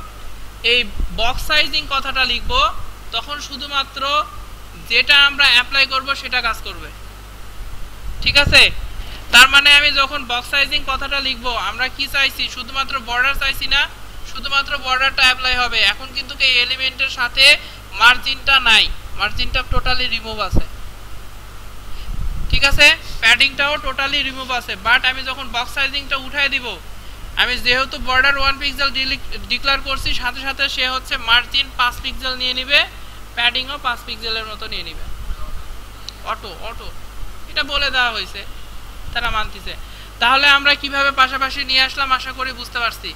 এই বক্স সাইজিং কথাটা লিখব, তখন শুধুমাত্র যেটা আমরা অ্যাপ্লাই করব সেটা কাজ করবে, ঠিক আছে। তার মানে আমি যখন বক্স সাইজিং কথাটা লিখব, আমরা কি চাইছি, শুধুমাত্র বর্ডার চাইছি না, শুধুমাত্র বর্ডারটা অ্যাপ্লাই হবে। এখন কিন্তু এই এলিমেন্টের সাথে মার্জিনটা নাই, মার্জিনটা টোটালি রিমুভ আছে, ঠিক আছে, প্যাডিংটাও টোটালি রিমুভ আছে। বাট আমি যখন বক্স সাইজিংটা উঠাই দিব, আমি যেহেতু বর্ডার 1 পিক্সেল ডিক্লেয়ার করছি, সাথে সাথে সে হচ্ছে মার্জিন 5 পিক্সেল নিয়ে নিবে, প্যাডিংও 5 পিক্সেলের মতো নিয়ে নিবে, অটো অটো। এটা বলে দেওয়া হয়েছে, তারা মানতেছে। তাহলে আমরা কিভাবে পাশাপাশি নিয়ে আসলাম আশা করি বুঝতে পারছি।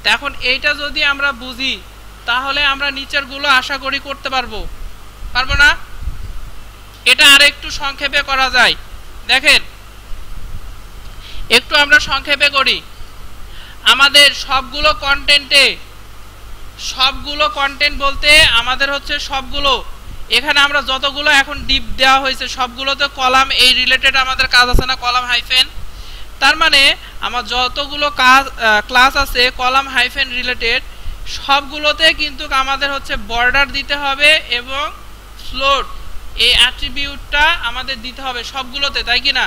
তো এখন এইটা যদি আমরা বুঝি, তাহলে আমরা নিচের গুলো আশা করি করতে পারবো, পারবো না? এটা আর একটু সংক্ষেপে করা যায়, দেখেন একটু আমরা সংক্ষেপে করি। আমাদের সবগুলো কন্টেন্টে, সবগুলো কন্টেন্ট বলতে আমাদের হচ্ছে সবগুলো এখানে আমরা যতগুলো এখন ডিপ দেওয়া হয়েছে সবগুলোতে কলাম এই রিলেটেড আমাদের কাজ আছে না, কলাম হাইফেন। তার মানে আমার যতগুলো ক্লাস আছে কলাম হাইফেন রিলেটেড সবগুলোতে কিন্তু আমাদের হচ্ছে বর্ডার দিতে হবে এবং ফ্লোট এই অ্যাট্রিবিউটটা আমাদের দিতে হবে সবগুলোতে, তাই কি না?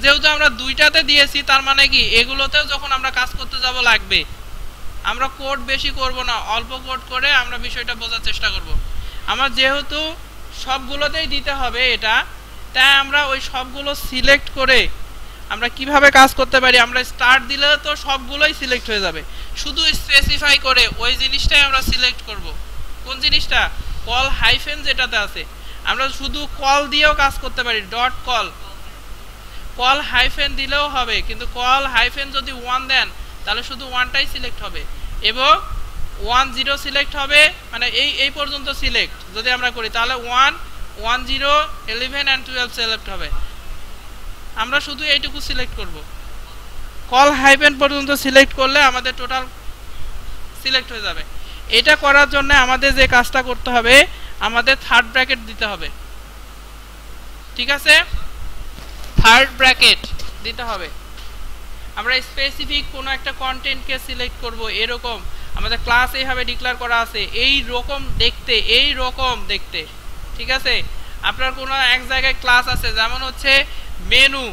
যেহেতু আমরা দুইটাতে দিয়েছি তার মানে কি এগুলোতেও যখন আমরা কাজ করতে যাব লাগবে। আমরা কোড বেশি করব না, অল্প কোড করে আমরা বিষয়টা বোঝার চেষ্টা করব। আমার যেহেতু সবগুলোতেই দিতে হবে এটা, তাই আমরা ওই সবগুলো সিলেক্ট করে আমরা কিভাবে কাজ করতে পারি, আমরা স্টার্ট দিলে তো সবগুলোই সিলেক্ট হয়ে যাবে, শুধু স্পেসিফাই করে ওই জিনিসটাই আমরা সিলেক্ট করব। কোন জিনিসটা? কল হাইফেন যেটাতে আছে। আমরা শুধু কল দিয়েও কাজ করতে পারি, ডট কল, কল হাইফেন দিলেও হবে, কিন্তু কল হাইফেন যদি 1 দেন তাহলে শুধু 1টাই সিলেক্ট হবে এবং 1 0 সিলেক্ট হবে, মানে এই পর্যন্ত সিলেক্ট যদি আমরা করি তাহলে 1 1 0 11 and 12 সিলেক্ট হবে। আমরা শুধু এইটুকু সিলেক্ট করব, কল হাইফেন পর্যন্ত সিলেক্ট করলে আমাদের টোটাল সিলেক্ট হয়ে যাবে। এটা করার জন্য আমাদের যে কাজটা করতে হবে, আমাদের থার্ড ব্র্যাকেট দিতে হবে, ঠিক আছে? থার্ড ব্র্যাকেট দিতে হবে। আমরা স্পেসিফিক কোনো একটা কন্টেন্টকে সিলেক্ট করব, এরকম আমাদের ক্লাস এইভাবে ডিক্লেয়ার করা আছে, এই রকম দেখতে, ঠিক আছে? আপনার কোনো এক জায়গায় ক্লাস আছে যেমন হচ্ছে মেনু,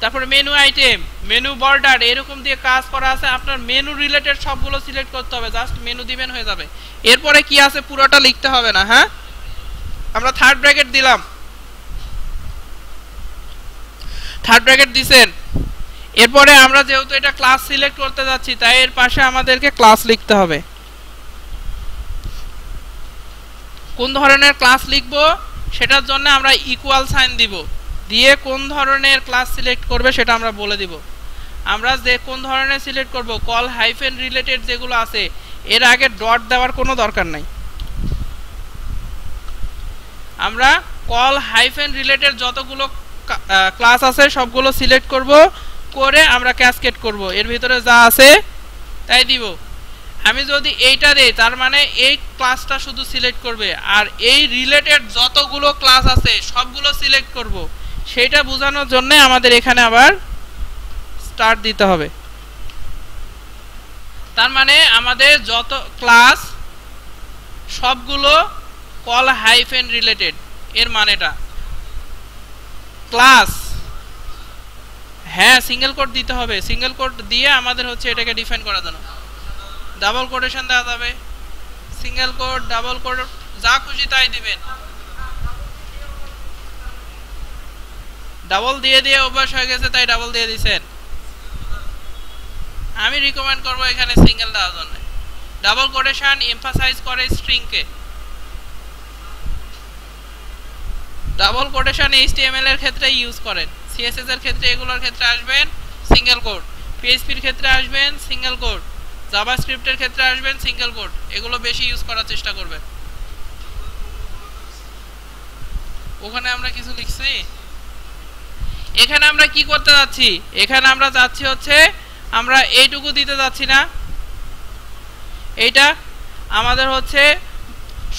তারপরে মেনু আইটেম, মেনু বর্ডার, এরকম দিয়ে কাজ করা আছে। আপনার মেনু রিলেটেড সবগুলো সিলেক্ট করতে হবে, জাস্ট মেনু দিবেন হয়ে যাবে। এরপরে কি আছে পুরোটা লিখতে হবে না। হ্যাঁ, আমরা থার্ড ব্র্যাকেট দিলাম, থার্ড ব্র্যাকেট দিছেন। এরপরে আমরা যেহেতু এটা ক্লাস সিলেক্ট করতে যাচ্ছি তাই এর পাশে আমাদেরকে ক্লাস লিখতে হবে। কোন ধরনের ক্লাস লিখবো সেটার জন্য আমরা ইকুয়াল সাইন দিব, দিয়ে কোন ধরনের ক্লাস সিলেক্ট করবে সেটা আমরা বলে দিব। আমরা যে কোন ধরনের সিলেক্ট করব, কল হাইফেন রিলেটেড যেগুলো আছে এর আগে ডট দেওয়ার কোনো দরকার নাই। আমরা কল হাইফেন রিলেটেড যতগুলো ক্লাস আছে সবগুলো সিলেক্ট করব, করে আমরা ক্যাসকেড করব, এর ভিতরে যা আছে তাই দিব। আমি যদি এইটা দেই তার মানে এই ক্লাসটা শুধু সিলেক্ট করবে, আর এই রিলেটেড যতগুলো ক্লাস আছে সবগুলো সিলেক্ট করব। সেটা বোঝানোর জন্য আমাদের এখানে আবার স্টার্ট দিতে হবে। তার মানে আমাদের যত ক্লাস সবগুলো কল হাইফেন রিলেটেড, এর মানেটা ক্লাস, হ্যাঁ সিঙ্গেল কোট দিতে হবে। সিঙ্গেল কোট দিয়ে আমাদের হচ্ছে এটাকে ডিফাইন করা যাবে, ডাবল কোটেশন দেওয়া যাবে, সিঙ্গেল কোট, ডাবল কোট, যা খুশি তাই দিবেন। ডাবল দিয়ে অভ্যাস হয়ে গেছে তাই ডাবল দিয়ে দিবেন। আমি রিকমেন্ড করব এখানে সিঙ্গেল দেওয়ার জন্য। ডাবল কোটেশন এমফাসাইজ করে স্ট্রিংকে। ডাবল কোটেশন HTML এর ক্ষেত্রে ইউজ করেন, CSS এর ক্ষেত্রে এগুলোর ক্ষেত্রে আসবেন সিঙ্গেল কোট, PHP এর ক্ষেত্রে আসবেন সিঙ্গেল কোট, জাভাস্ক্রিপ্ট এর ক্ষেত্রে আসবেন সিঙ্গেল কোট। এগুলো বেশি ইউজ করার চেষ্টা করবেন। ওখানে আমরা কিছু লিখছি, এখানে আমরা কি করতে যাচ্ছি, এখানে আমরা যাচ্ছি হচ্ছে আমরা এইটুকু দিতে যাচ্ছি না, এইটা আমাদের হচ্ছে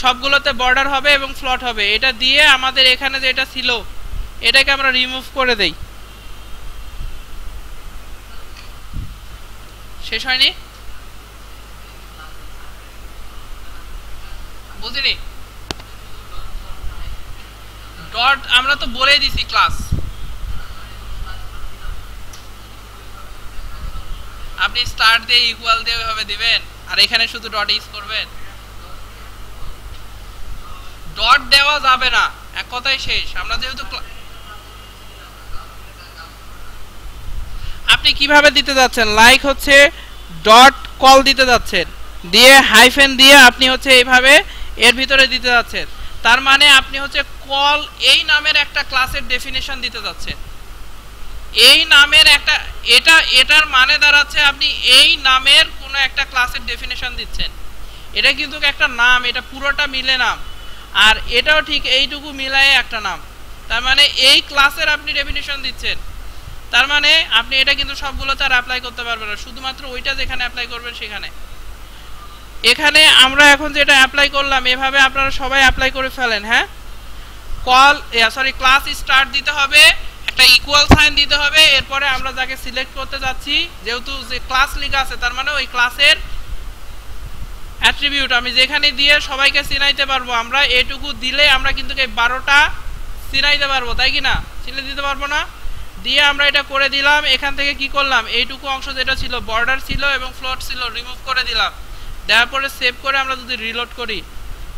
সবগুলোতে বর্ডার হবে এবং ফ্লট হবে। এটা দিয়ে আমাদের এখানে যেটা ছিল এটাকে আমরা রিমুভ করে দেই। শেষ হয়নি? বুঝিনি? ডট আমরা তো বলেই দিছি ক্লাস, আপনি স্টার্ট দিয়ে ইকুয়াল দিয়ে এভাবে দিবেন আর এখানে শুধু ডট ইউজ করবেন। ডট দেওয়া যাবে না, এক কথাই শেষ। আমরা যেহেতু আপনি কিভাবে দিতে যাচ্ছেন, লাইক হচ্ছে ডট কল দিতে যাচ্ছেন, দিয়ে হাইফেন দিয়ে আপনি হচ্ছে এইভাবে এর ভিতরে দিতে যাচ্ছেন। তার মানে আপনি হচ্ছে কল এই নামের একটা ক্লাসের ডেফিনেশন দিতে যাচ্ছেন। এই নামের একটা এটার মানে দাঁড়াচ্ছে আপনি এই নামের কোনো একটা ক্লাসের ডেফিনেশন দিচ্ছেন। এটা কিন্তু একটা নাম, এটা পুরোটা মিলে নাম, আর এটাও ঠিক এইটুকু মিলায়ে একটা নাম। তার মানে এই ক্লাসের আপনি ডেফিনেশন দিচ্ছেন। তার মানে আপনি এটা কিন্তু সবগুলোতে আর অ্যাপ্লাই করতে পারবেন না, শুধুমাত্র ওইটা যেখানে অ্যাপ্লাই করবেন সেখানে। এখানে আমরা এখন যেটা অ্যাপ্লাই করলাম এভাবে আপনারা সবাই অ্যাপ্লাই করে ফেলেন। হ্যাঁ, ক্লাস স্টার্ট দিতে হবে, একটা ইকুয়াল সাইন দিতে হবে, এরপরে আমরা যাকে সিলেক্ট করতে যাচ্ছি, যেহেতু যে ক্লাস লেখা আছে তার মানে ওই ক্লাসের অ্যাট্রিবিউট আমি যেখানে দিয়ে সবাইকে চিনাইতে পারবো। আমরা এটুকু দিলে আমরা কিন্তু এই 12টা চিনাইতে পারবো, তাই কি না? চিনে দিতে পারবো না? দিয়ে আমরা এটা করে দিলাম। এখান থেকে কি করলাম, এইটুকু অংশ যেটা ছিল বর্ডার ছিল এবং ফ্লোট ছিল রিমুভ করে দিলাম। দেওয়ার পরে সেভ করে আমরা যদি রিলোড করি,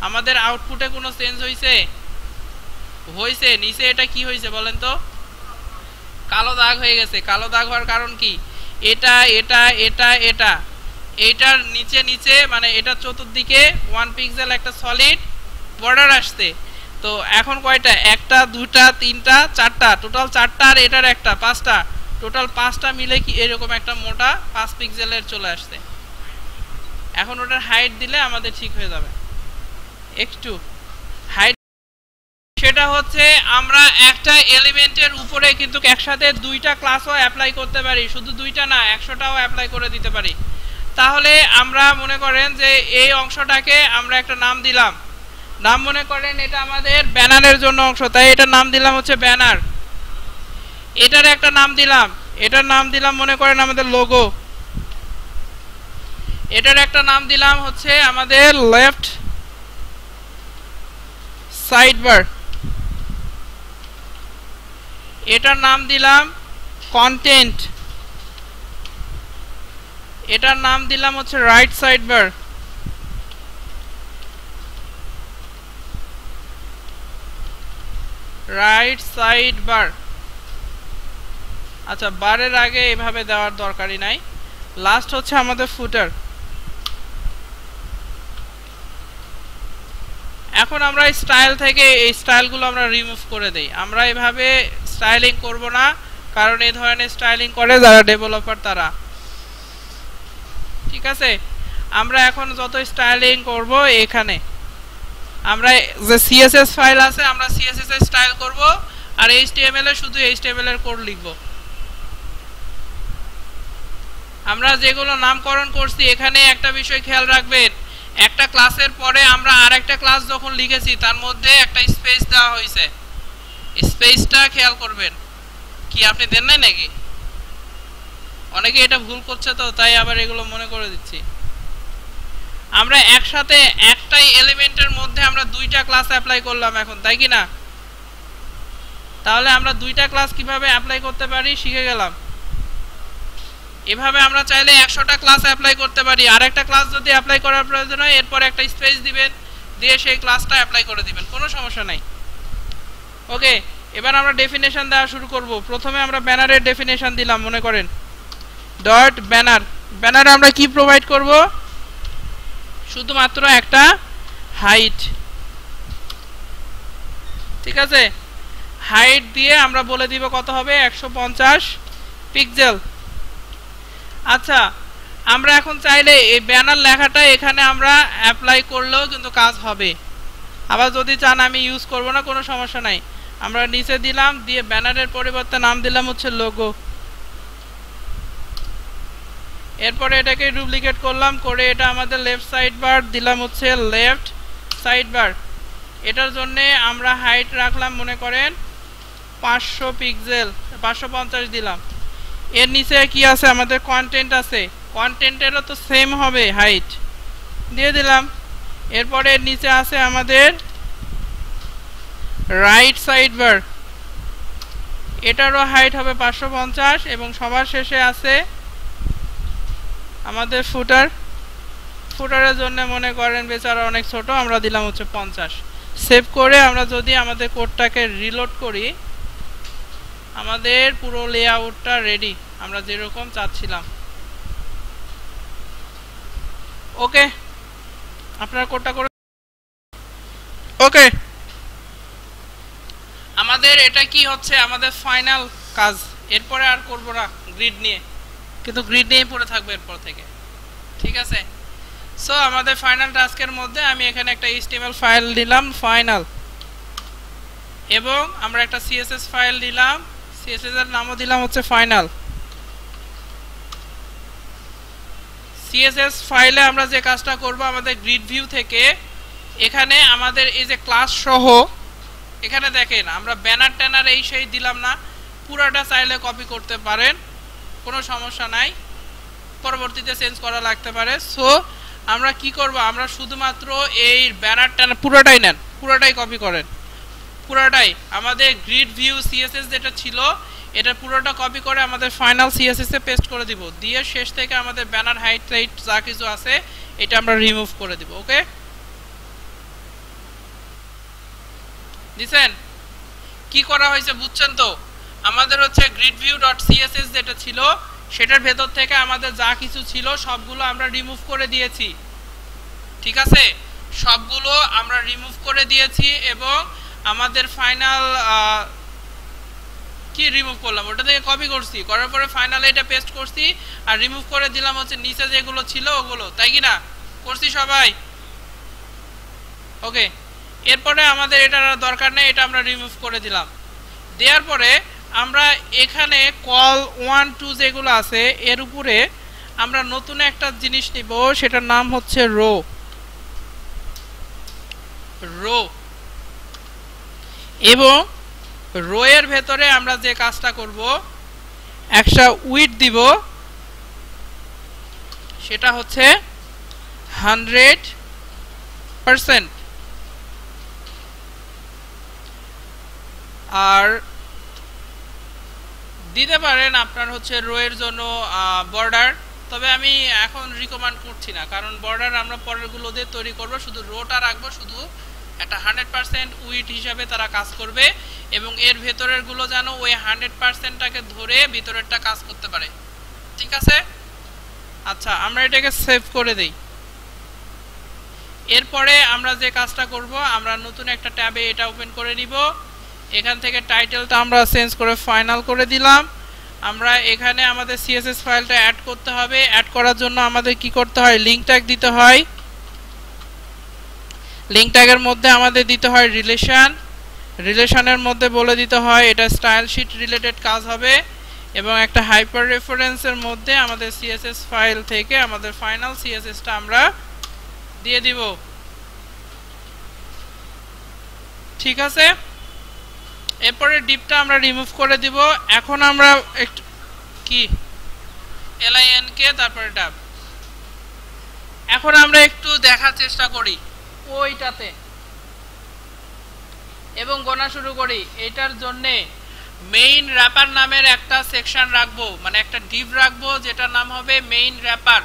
আমাদের আউটপুটে কোনো চেঞ্জ হয়েছে? নিচে এটা কি হয়েছে বলেন তো? কালো দাগ হয়ে গেছে। কালো দাগ হওয়ার কারণ কি? এটা এটা এটা এটা এইটার নিচে নিচে মানে এটা চতুর্দিকে 1 পিক্সেল একটা সলিড বর্ডার আসছে। তো এখন কয়টা? একটা, দুটা, তিনটা, চারটা, টোটাল চারটা, আর এটার একটা, পাঁচটা, টোটাল পাঁচটা মিলে কি এরকম একটা মোটা 5 পিক্সেলের চলে আসছে। এখন ওটার হাইট দিলে আমাদের ঠিক হয়ে যাবে। একটু হাইট সেটা হচ্ছে আমরা একটা এলিমেন্টের উপরে কিন্তু একসাথে দুইটা ক্লাসও অ্যাপ্লাই করতে পারি, শুধু দুইটা না 100টাও অ্যাপ্লাই করে দিতে পারি। তাহলে আমরা মনে করেন যে এই অংশটাকে আমরা একটা নাম দিলাম, নাম মনে করেন এটা আমাদের ব্যানারের জন্য অংশ, তাই এটার নাম দিলাম হচ্ছে ব্যানার। এটার একটা নাম দিলাম, এটার নাম দিলাম মনে করেন আমাদের লোগো। এটার একটা নাম দিলাম হচ্ছে আমাদের লেফট সাইড বার। এটার নাম দিলাম কন্টেন্ট। এটার নাম দিলাম হচ্ছে right side bar. Right side bar. আচ্ছা, বারের আগে এভাবে দেওয়ার দরকারই নাই। লাস্ট হচ্ছে আমাদের ফুটার। এখন আমরা স্টাইল থেকে এই স্টাইলগুলো আমরা রিমুভ করে দেই। আমরা এভাবে স্টাইলিং করব না, কারণ এই ধরনের স্টাইলিং করে যারা ডেভেলপার তারা। ঠিক আছে, আমরা এখন যত স্টাইলিং করব এখানে আমরা যে সিএসএস ফাইল আছে আমরা সিএসএস এর স্টাইল করব, আর এইচটিএমএল এ শুধু এইচটিএমএল এর কোড লিখব। আমরা যেগুলো নামকরণ করছি এখানে একটা বিষয় খেয়াল রাখবেন, একটা ক্লাসের পরে আমরা আরেকটা ক্লাস যখন লিখেছি তার মধ্যে একটা স্পেস দেওয়া হয়েছে। স্পেসটা খেয়াল করবেন। কি আপনি দেন নাই নাকি? অনেকে এটা ভুল করছে, তো তাই আবার এগুলো মনে করে দিচ্ছি। আমরা একসাথে একটাই এলিমেন্টের মধ্যে আমরা দুইটা ক্লাস অ্যাপ্লাই করলাম এখন, তাই কি না? তাহলে আমরা দুইটা ক্লাস কিভাবে অ্যাপ্লাই করতে পারি শিখে গেলাম। এভাবে আমরা চাইলে 100টা ক্লাস অ্যাপ্লাই করতে পারি। আরেকটা ক্লাস যদি অ্যাপ্লাই করার প্রয়োজন হয় এরপর একটা স্পেস দিবেন, দিয়ে সেই ক্লাসটা অ্যাপ্লাই করে দিবেন, কোনো সমস্যা নাই। ওকে, এবার আমরা ডেফিনেশন দেওয়া শুরু করব। প্রথমে আমরা ব্যানারের ডেফিনেশন দিলাম, মনে করেন ডট ব্যানার। ব্যানারে আমরা কি প্রোভাইড করব? শুধুমাত্র একটা হাইট। ঠিক আছে, হাইট দিয়ে আমরা বলে দিব কত হবে, 150 পিক্সেল। আচ্ছা, আমরা এখন চাইলে এই ব্যানার লেখাটা এখানে আমরা অ্যাপ্লাই করলেও কিন্তু কাজ হবে। আবার যদি চান আমি ইউজ করব না, কোনো সমস্যা নাই। আমরা নিচে দিলাম, দিয়ে ব্যানারের পরিবর্তে নাম দিলাম হচ্ছে লোগো। এরপরে এটাকে ডুপ্লিকেট করলাম, করে এটা আমাদের লেফট সাইড বার দিলাম হচ্ছে লেফট সাইড বার। এটার জন্য আমরা হাইট রাখলাম মনে করেন 500 পিক্সেল, 550 দিলাম। এর নিচে কি আছে, আমাদের কন্টেন্ট আছে, কন্টেন্টেরও তো সেম হবে হাইট, দিয়ে দিলাম। এরপরে এর নিচে আছে আমাদের রাইট সাইড বার, এটারও হাইট হবে 550, এবং সবার শেষে আছে আমাদের ফুটার। ফুটারের জন্য মনে করেন বেচারা অনেক ছোট, আমরা দিলাম হচ্ছে 50। সেভ করে আমরা যদি আমাদের কোডটাকে রিলোড করি, আমাদের পুরো লেআউটটা রেডি, আমরা যেরকম চাচ্ছিলাম। ওকে, আপনার কোডটা করে ওকে। আমাদের এটা কি হচ্ছে, আমাদের ফাইনাল কাজ। এরপরে আর করব না গ্রিড নিয়ে, কিন্তু গ্রিড নিয়েই পড়ে থাকবে এরপর থেকে। ঠিক আছে, সো আমাদের ফাইনাল টাস্কের মধ্যে আমি এখানে একটা এইচটিএমএল ফাইল দিলাম ফাইনাল, এবং আমরা একটা সিএসএস ফাইল দিলাম, সিএসএস এর নামও দিলাম হচ্ছে ফাইনাল। সিএসএস ফাইলে আমরা যে কাজটা করব, আমাদের গ্রিড ভিউ থেকে এখানে আমাদের এই যে ক্লাস সহ এখানে দেখেন আমরা ব্যানার ট্যানার এই সেই দিলাম না, পুরোটা চাইলে কপি করতে পারেন, কোনো সমস্যা নাই, পরবর্তীতে চেঞ্জ করা লাগতে পারে। সো আমরা কি করব, আমরা শুধুমাত্র এই ব্যানার ট্যানার পুরোটাই নেন, পুরোটাই কপি করেন, পুরোটাই আমাদের গ্রিড ভিউ সিএসএস যেটা ছিল এটা পুরোটা কপি করে আমাদের ফাইনাল সিএসএস এ পেস্ট করে দিব, দিয়ে শেষ থেকে আমাদের ব্যানার হাইট টাইট যা কিছু আছে এটা আমরা রিমুভ করে দিব। ওকে, দিছেন? কি করা হয়েছে বুঝছেন তো? আমাদের হচ্ছে gridview.css যেটা ছিল সেটার ভেতর থেকে আমাদের যা কিছু ছিল সবগুলো আমরা রিমুভ করে দিয়েছি, ঠিক আছে? সবগুলো আমরা রিমুভ করে দিয়েছি এবং আমাদের ফাইনাল কি রিমুভ করলাম ওটা থেকে কপি করছি, করার পরে ফাইনালে এটা পেস্ট করছি আর রিমুভ করে দিলাম হচ্ছে নিচে যেগুলো ছিল ওগুলো, তাই কি না? করছি সবাই? ওকে, এরপরে আমাদের এটার দরকার নেই, এটা আমরা রিমুভ করে দিলাম। দেওয়ার পরে আমরা এখানে কল 1 2 যেগুলো আছে এর উপরে আমরা নতুন একটা জিনিস নিব, সেটার নাম হচ্ছে রো। এবং রো এর ভেতরে আমরা যে কাজটা করব, একটা উইডথ দিব, সেটা হচ্ছে 100%। আর দিতে পারেন আপনার হচ্ছে রো এর জন্য বর্ডার, তবে আমি এখন রিকমেন্ড করছি না, কারণ বর্ডার আমরা পরেরগুলো দিয়ে তৈরি করব, শুধু রোটা রাখবো, শুধু একটা 100% উইড হিসাবে তারা কাজ করবে এবং এর ভেতরের গুলো যেন ওই 100%টাকে ধরে ভিতরেরটা কাজ করতে পারে, ঠিক আছে? আচ্ছা, আমরা এটাকে সেভ করে দেই। এরপরে আমরা যে কাজটা করব, আমরা নতুন একটা ট্যাবে এটা ওপেন করে নিব, এখান থেকে টাইটেলটা আমরা চেঞ্জ করে ফাইনাল করে দিলাম। আমরা এখানে আমাদের সিএসএস ফাইলটা অ্যাড করতে হবে, অ্যাড করার জন্য আমাদের কি করতে হয়, লিংক ট্যাগ দিতে হয়। লিংক ট্যাগের মধ্যে আমাদের দিতে হয় রিলেশনের মধ্যে বলে দিতে হয় এটা স্টাইল শিট রিলেটেড কাজ হবে, এবং একটা হাইপার রেফারেন্সের মধ্যে আমাদের সিএসএস ফাইল থেকে আমাদের ফাইনাল সিএসএসটা আমরা দিয়ে দিব, ঠিক আছে? এরপরে ডিপটা আমরা রিমুভ করে দিব। এখন আমরা একটু কি LINK তারপরে ডাব, এখন আমরা একটু দেখার চেষ্টা করি ওইটাতে এবং গোনা শুরু করি। এটার জন্য মেইন র্যাপার নামের একটা সেকশন রাখবো, মানে একটা ডিভ রাখবো যেটার নাম হবে মেইন র্যাপার,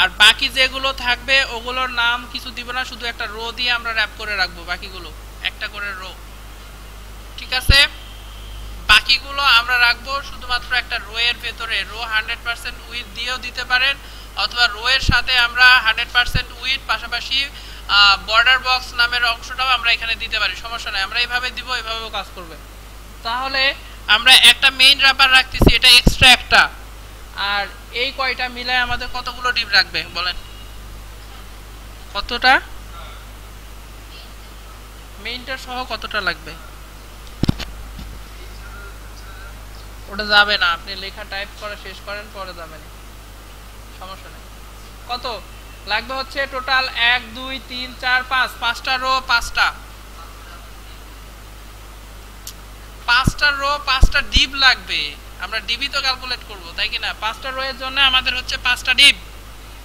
আর বাকি যেগুলো থাকবে ওগুলোর নাম কিছু দিব না, শুধু একটা রো দিয়ে আমরা র্যাপ করে রাখবো, বাকিগুলো একটা করে রো, ঠিক আছে? বাকিগুলো আমরা রাখবো শুধুমাত্র একটা রো এর ভেতরে, রো 100% উইথ দিয়েও দিতে পারেন, অথবা রো এর সাথে আমরা 100% উইথ পাশাপাশি বর্ডার বক্স নামের অংশটাও আমরা এখানে দিতে পারি, সমস্যা নাই, আমরা এইভাবে দিব, এইভাবেও কাজ করবে। তাহলে আমরা একটা মেইন র্যাপার রাখতেছি, এটা এক্সট্রা একটা, আর এই কয়টা মিলায় আমাদের কতগুলো ডিপ রাখবে বলেন? কতটা? মেইনটা সহ কতটা লাগবে? ওটা যাবে না, আপনি লেখা টাইপ করা শেষ করেন, পরে যাবে না, সমস্যা নেই। কত লাগবে হচ্ছে টোটাল? 1 2 3 4 5, 5টা রো, 5টা রো, 5টা ডিপ লাগবে। আমরা ডিবি তো ক্যালকুলেট করব, তাই কি না? 5টা রো এর জন্য আমাদের হচ্ছে 5টা ডিপ।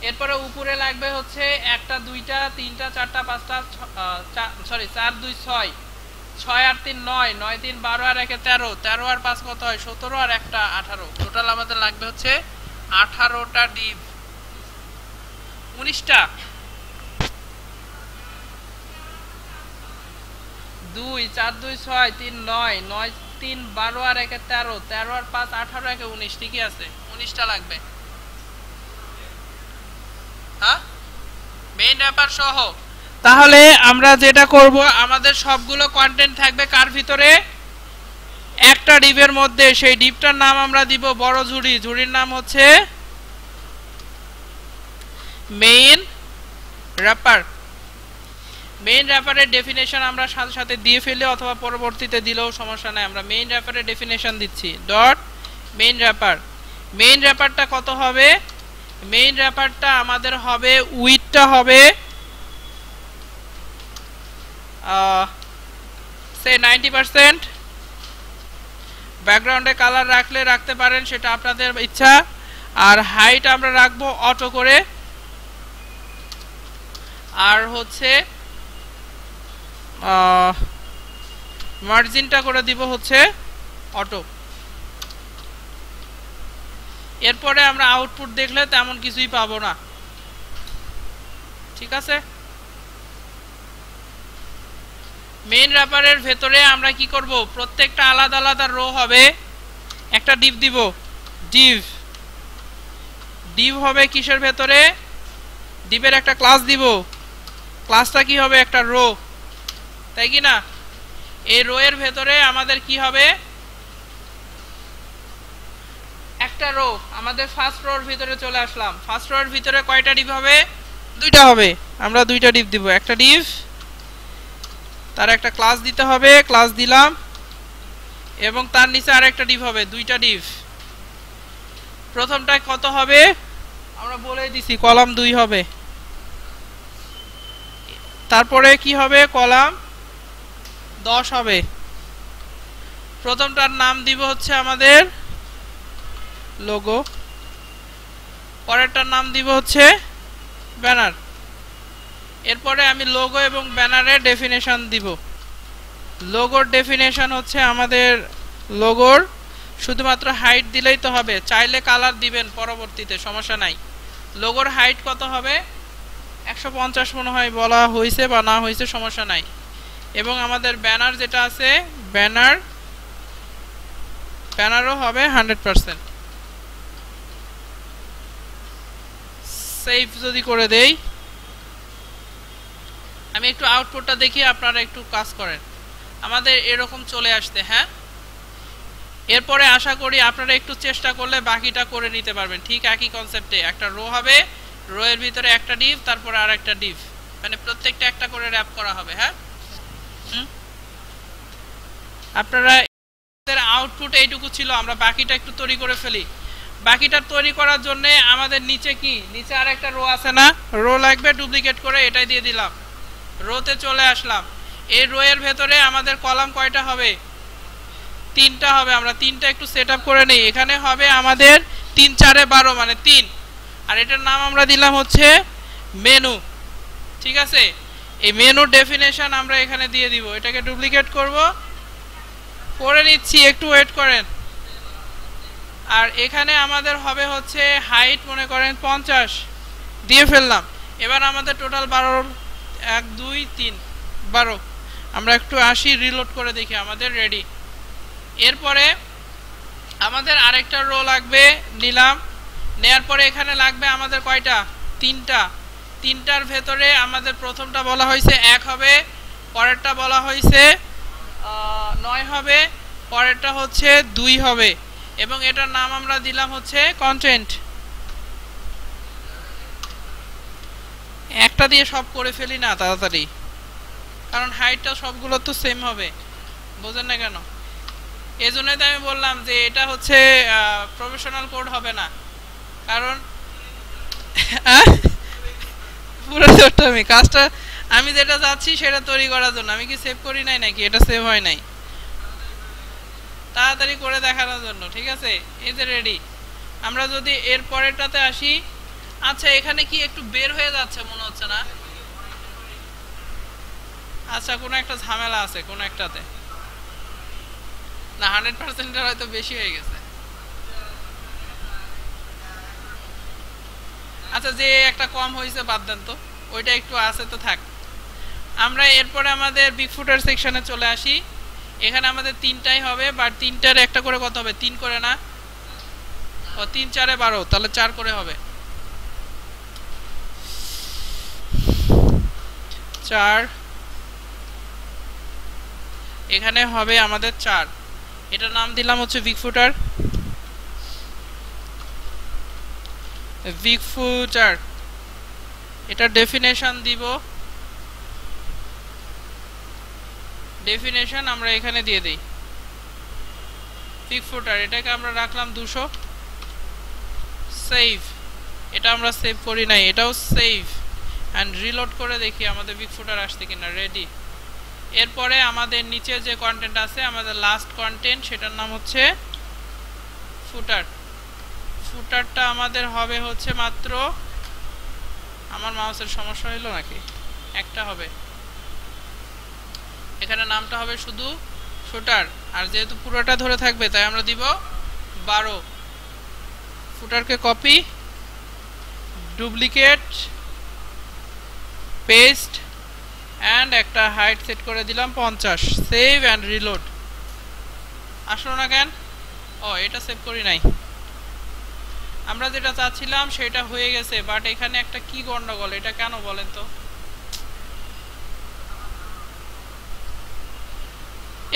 এরপরে উপরে লাগবে হচ্ছে 1টা 2টা 3টা 4টা 5টা, সরি 4 2 6, 6 আর 3 9, 9 3 12 আর 1 13, 13 আর 5 কত হয়? 17 আর 1টা 18, টোটাল আমাদের লাগবে হচ্ছে 18টা ডিপ। 19টা 2 4 2 6 3 9, 9 3 12 আর 1 13, 13 আর 5 18, 1 19, ঠিকই আছে, 19টা লাগবে। হ্যাঁ, মেইন র্যাপার সহ। তাহলে আমরা যেটা করব, আমাদের সবগুলো কন্টেন্ট থাকবে কার ভিতরে? একটা ডিপের মধ্যে। সেই ডিপটার নাম আমরা দিব বড় ঝুড়ি, ঝুড়ির নাম হচ্ছে মেইন র্যাপার। মেইন র্যাপারের ডেফিনেশন আমরা সাথে সাথে দিয়ে ফেলে অথবা পরবর্তীতে দিলেও সমস্যা নাই, আমরা মেইন র্যাপারের ডেফিনেশন দিচ্ছি, ডট মেইন র্যাপার। মেইন র্যাপারটা কত হবে? মেইন র্যাপারটা আমাদের হবে উইডটা হবে সে 90%। ব্যাকগ্রাউন্ডে কালার রাখলে রাখতে পারেন, সেটা আপনাদের ইচ্ছা। আর হাইট আমরা রাখবো অটো করে, আর হচ্ছে মার্জিনটা করে দিব হচ্ছে অটো। এরপরে আমরা আউটপুট দেখলে তেমন কিছুই পাবো না, ঠিক আছে। মেইন র্যাপারের ভেতরে আমরা কি করব, প্রত্যেকটা আলাদা আলাদা রো হবে, একটা ডিভ দিব। ডিভ হবে কিসের ভেতরে, ডিভের একটা ক্লাস দিব, ক্লাসটা কি হবে, একটা রো, তাই কি না। এই রো এর ভেতরে আমাদের কি হবে, একটা রো। আমাদের ফার্স্ট রোর ভিতরে চলে আসলাম। ফার্স্ট রোর ভিতরে কয়টা ডিভ হবে, দুইটা হবে। আমরা দুইটা ডিভ দিব, একটা ডিভ, তার একটা ক্লাস দিতে হবে, ক্লাস দিলাম, এবং তার নিচে আরেকটা ডিভ হবে, দুইটা ডিভ। প্রথমটায় কত হবে আমরা বলে দিছি, কলাম 2 হবে। তারপরে কি হবে, কলাম 10 হবে। প্রথমটার নাম দিব হচ্ছে আমাদের লোগো, পরেরটার নাম দিব হচ্ছে ব্যানার। এরপরে আমি লোগো এবং ব্যানারের ডেফিনেশন দিব। লোগোর ডেফিনেশন হচ্ছে আমাদের লোগোর শুধুমাত্র হাইট দিলেই তো হবে, চাইলে কালার দিবেন পরবর্তীতে, সমস্যা নাই। লোগোর হাইট কত হবে, 150 মনে হয় বলা হয়েছে, বা না হয়েছে সমস্যা নাই। এবং আমাদের ব্যানার যেটা আছে, ব্যানারও হবে 100%। সেভ যদি করে দেই, আমি একটু আউটপুটটা দেখি, আপনারা একটু কাজ করেন। আমাদের এরকম চলে আসতে, হ্যাঁ। এরপরে আশা করি আপনারা একটু চেষ্টা করলে বাকিটা করে নিতে পারবেন। ঠিক একই কনসেপ্টে একটা রো হবে, রো এর ভিতরে একটা ডিভ, তারপরে আর একটা ডিভ, মানে প্রত্যেকটা একটা করে র‍্যাপ করা হবে, হ্যাঁ। আপনারা আউটপুট এইটুকু ছিল, আমরা বাকিটা একটু তৈরি করে ফেলি। বাকিটা তৈরি করার জন্য আমাদের নিচে কি, নিচে আর একটা রো আছে না, রো লাগবে, ডুপ্লিকেট করে এটাই দিয়ে দিলাম, রোতে চলে আসলাম। এই রো এর ভেতরে আমাদের কলাম কয়টা হবে, 3টা হবে। আমরা 3টা একটু সেট আপ করে নেই। এখানে হবে আমাদের 3 4 12 মানে 3, আর এটার নাম আমরা দিলাম হচ্ছে মেনু, ঠিক আছে। এই মেনুর ডেফিনেশন আমরা এখানে দিয়ে দিব। এটাকে ডুপ্লিকেট করব, করে নিচ্ছি, একটু ওয়েট করেন। আর এখানে আমাদের হবে হচ্ছে হাইট মনে করেন 50 দিয়ে ফেললাম। এবার আমাদের টোটাল 12, 1 2 3 12। আমরা একটু আসি, রিলোড করে দেখি, আমাদের রেডি। এরপরে আমাদের আরেকটা রো লাগবে, নিলাম। নেয়ার পরে এখানে লাগবে আমাদের কয়টা, 3টা। 3টার ভেতরে আমাদের প্রথমটা বলা হয়েছে 1 হবে, পরেরটা বলা হয়েছে 9 হবে, পরেরটা হচ্ছে 2 হবে, এবং এটার নাম আমরা দিলাম হচ্ছে কন্টেন্ট। একটা দিয়ে সব করে ফেলি না তাড়াতাড়ি, কারণ হাইটটা সবগুলো তো সেম হবে, বোঝেন না কেন। এই জন্যই তো আমি বললাম যে এটা হচ্ছে প্রফেশনাল কোড হবে না, কারণ পুরো আমি কাজটা, আমি যেটা যাচ্ছি সেটা তৈরি করার জন্য। আমি কি সেভ করি নাই নাকি, এটা সেভ হয় নাই, তাড়াতাড়ি করে দেখানোর জন্য, ঠিক আছে। এই যে রেডি। আমরা যদি এর পরেরটাতে আসি, আচ্ছা এখানে কি একটু বের হয়ে যাচ্ছে মনে হচ্ছে না, আচ্ছা কোনো একটা ঝামেলা আছে কোনো একটাতে, না 100% হয়তো বেশি হয়ে গেছে। আচ্ছা যে একটা কম হয়েছে বাদ দেন তো, ওইটা একটু আছে তো থাক। আমরা এরপরে আমাদের বিগ ফুটার সেকশনে চলে আসি। এখানে আমাদের 3টাই হবে, বাট 3টার একটা করে কত হবে, 3 করে না, ও 3 4 12, তাহলে 4 করে হবে, 4। এখানে হবে আমাদের 4। এটার নাম দিলাম হচ্ছে বিগ ফুটার। এটা ডেফিনেশন দিব, ডেফিনেশন আমরা এখানে দিয়ে দেই বিগ ফুটার। এটাকে আমরা রাখলাম 200, সেভ। এটা আমরা সেভ করি নাই, এটাও সেভ অ্যান্ড রিলোড করে দেখি আমাদের বিগ ফুটার আসছে কিনা। রেডি। এরপরে আমাদের নিচে যে কন্টেন্ট আছে, আমাদের লাস্ট কন্টেন্ট, সেটার নাম হচ্ছে ফুটার। ফুটারটা আমাদের হবে হচ্ছে মাত্র, আমার মাউসের সমস্যা হইল নাকি, একটা হবে, এখানে নামটা হবে শুধু ফুটার। আর যেহেতু পুরোটা ধরে থাকবে তাই আমরা দিব 12। ফুটারকে কপি, ডুপ্লিকেট, পেস্ট অ্যান্ড একটা হাইট সেট করে দিলাম 50। Save and reload. আসলো না কেন? ও, এটা সেভ করি নাই। আমরা যেটা চাচ্ছিলাম সেটা হয়ে গেছে, বাট এখানে একটা কি গন্ডগোল, এটা কেন বলেন তো?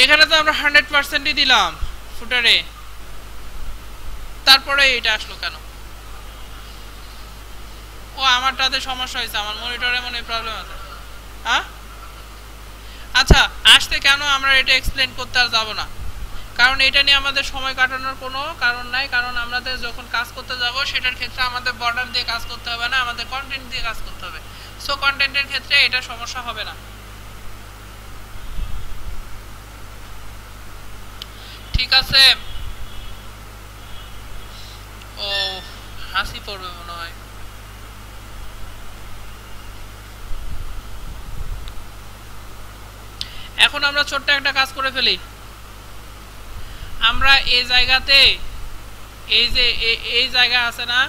এখানে তো আমরা 100%ই দিলাম ফুটারে, তারপরে এটা আসলো কেন? ও, আমারটাতে সমস্যা হয়েছে, আমার মনিটরে মনে প্রবলেম আছে। হ্যাঁ, আচ্ছা, আসতে কেন আমরা এটা এক্সপ্লেন করতে আর যাব না, কারণ এটা নিয়ে আমাদের সময় কাটানোর কোনো কারণ নাই। কারণ আমাদের যখন কাজ করতে যাব সেটার ক্ষেত্রে আমাদের বর্ডার দিয়ে কাজ করতে হবে না, আমাদের কন্টেন্ট দিয়ে কাজ করতে হবে। সো কন্টেন্টের ক্ষেত্রে এটা সমস্যা হবে না, ঠিক আছে? ও, হাসি পড়বে মনে হয়। এখন আমরা ছোট্ট একটা কাজ করে ফেলি। আমরা এই জায়গাতে, এই যে এই জায়গা আছে না,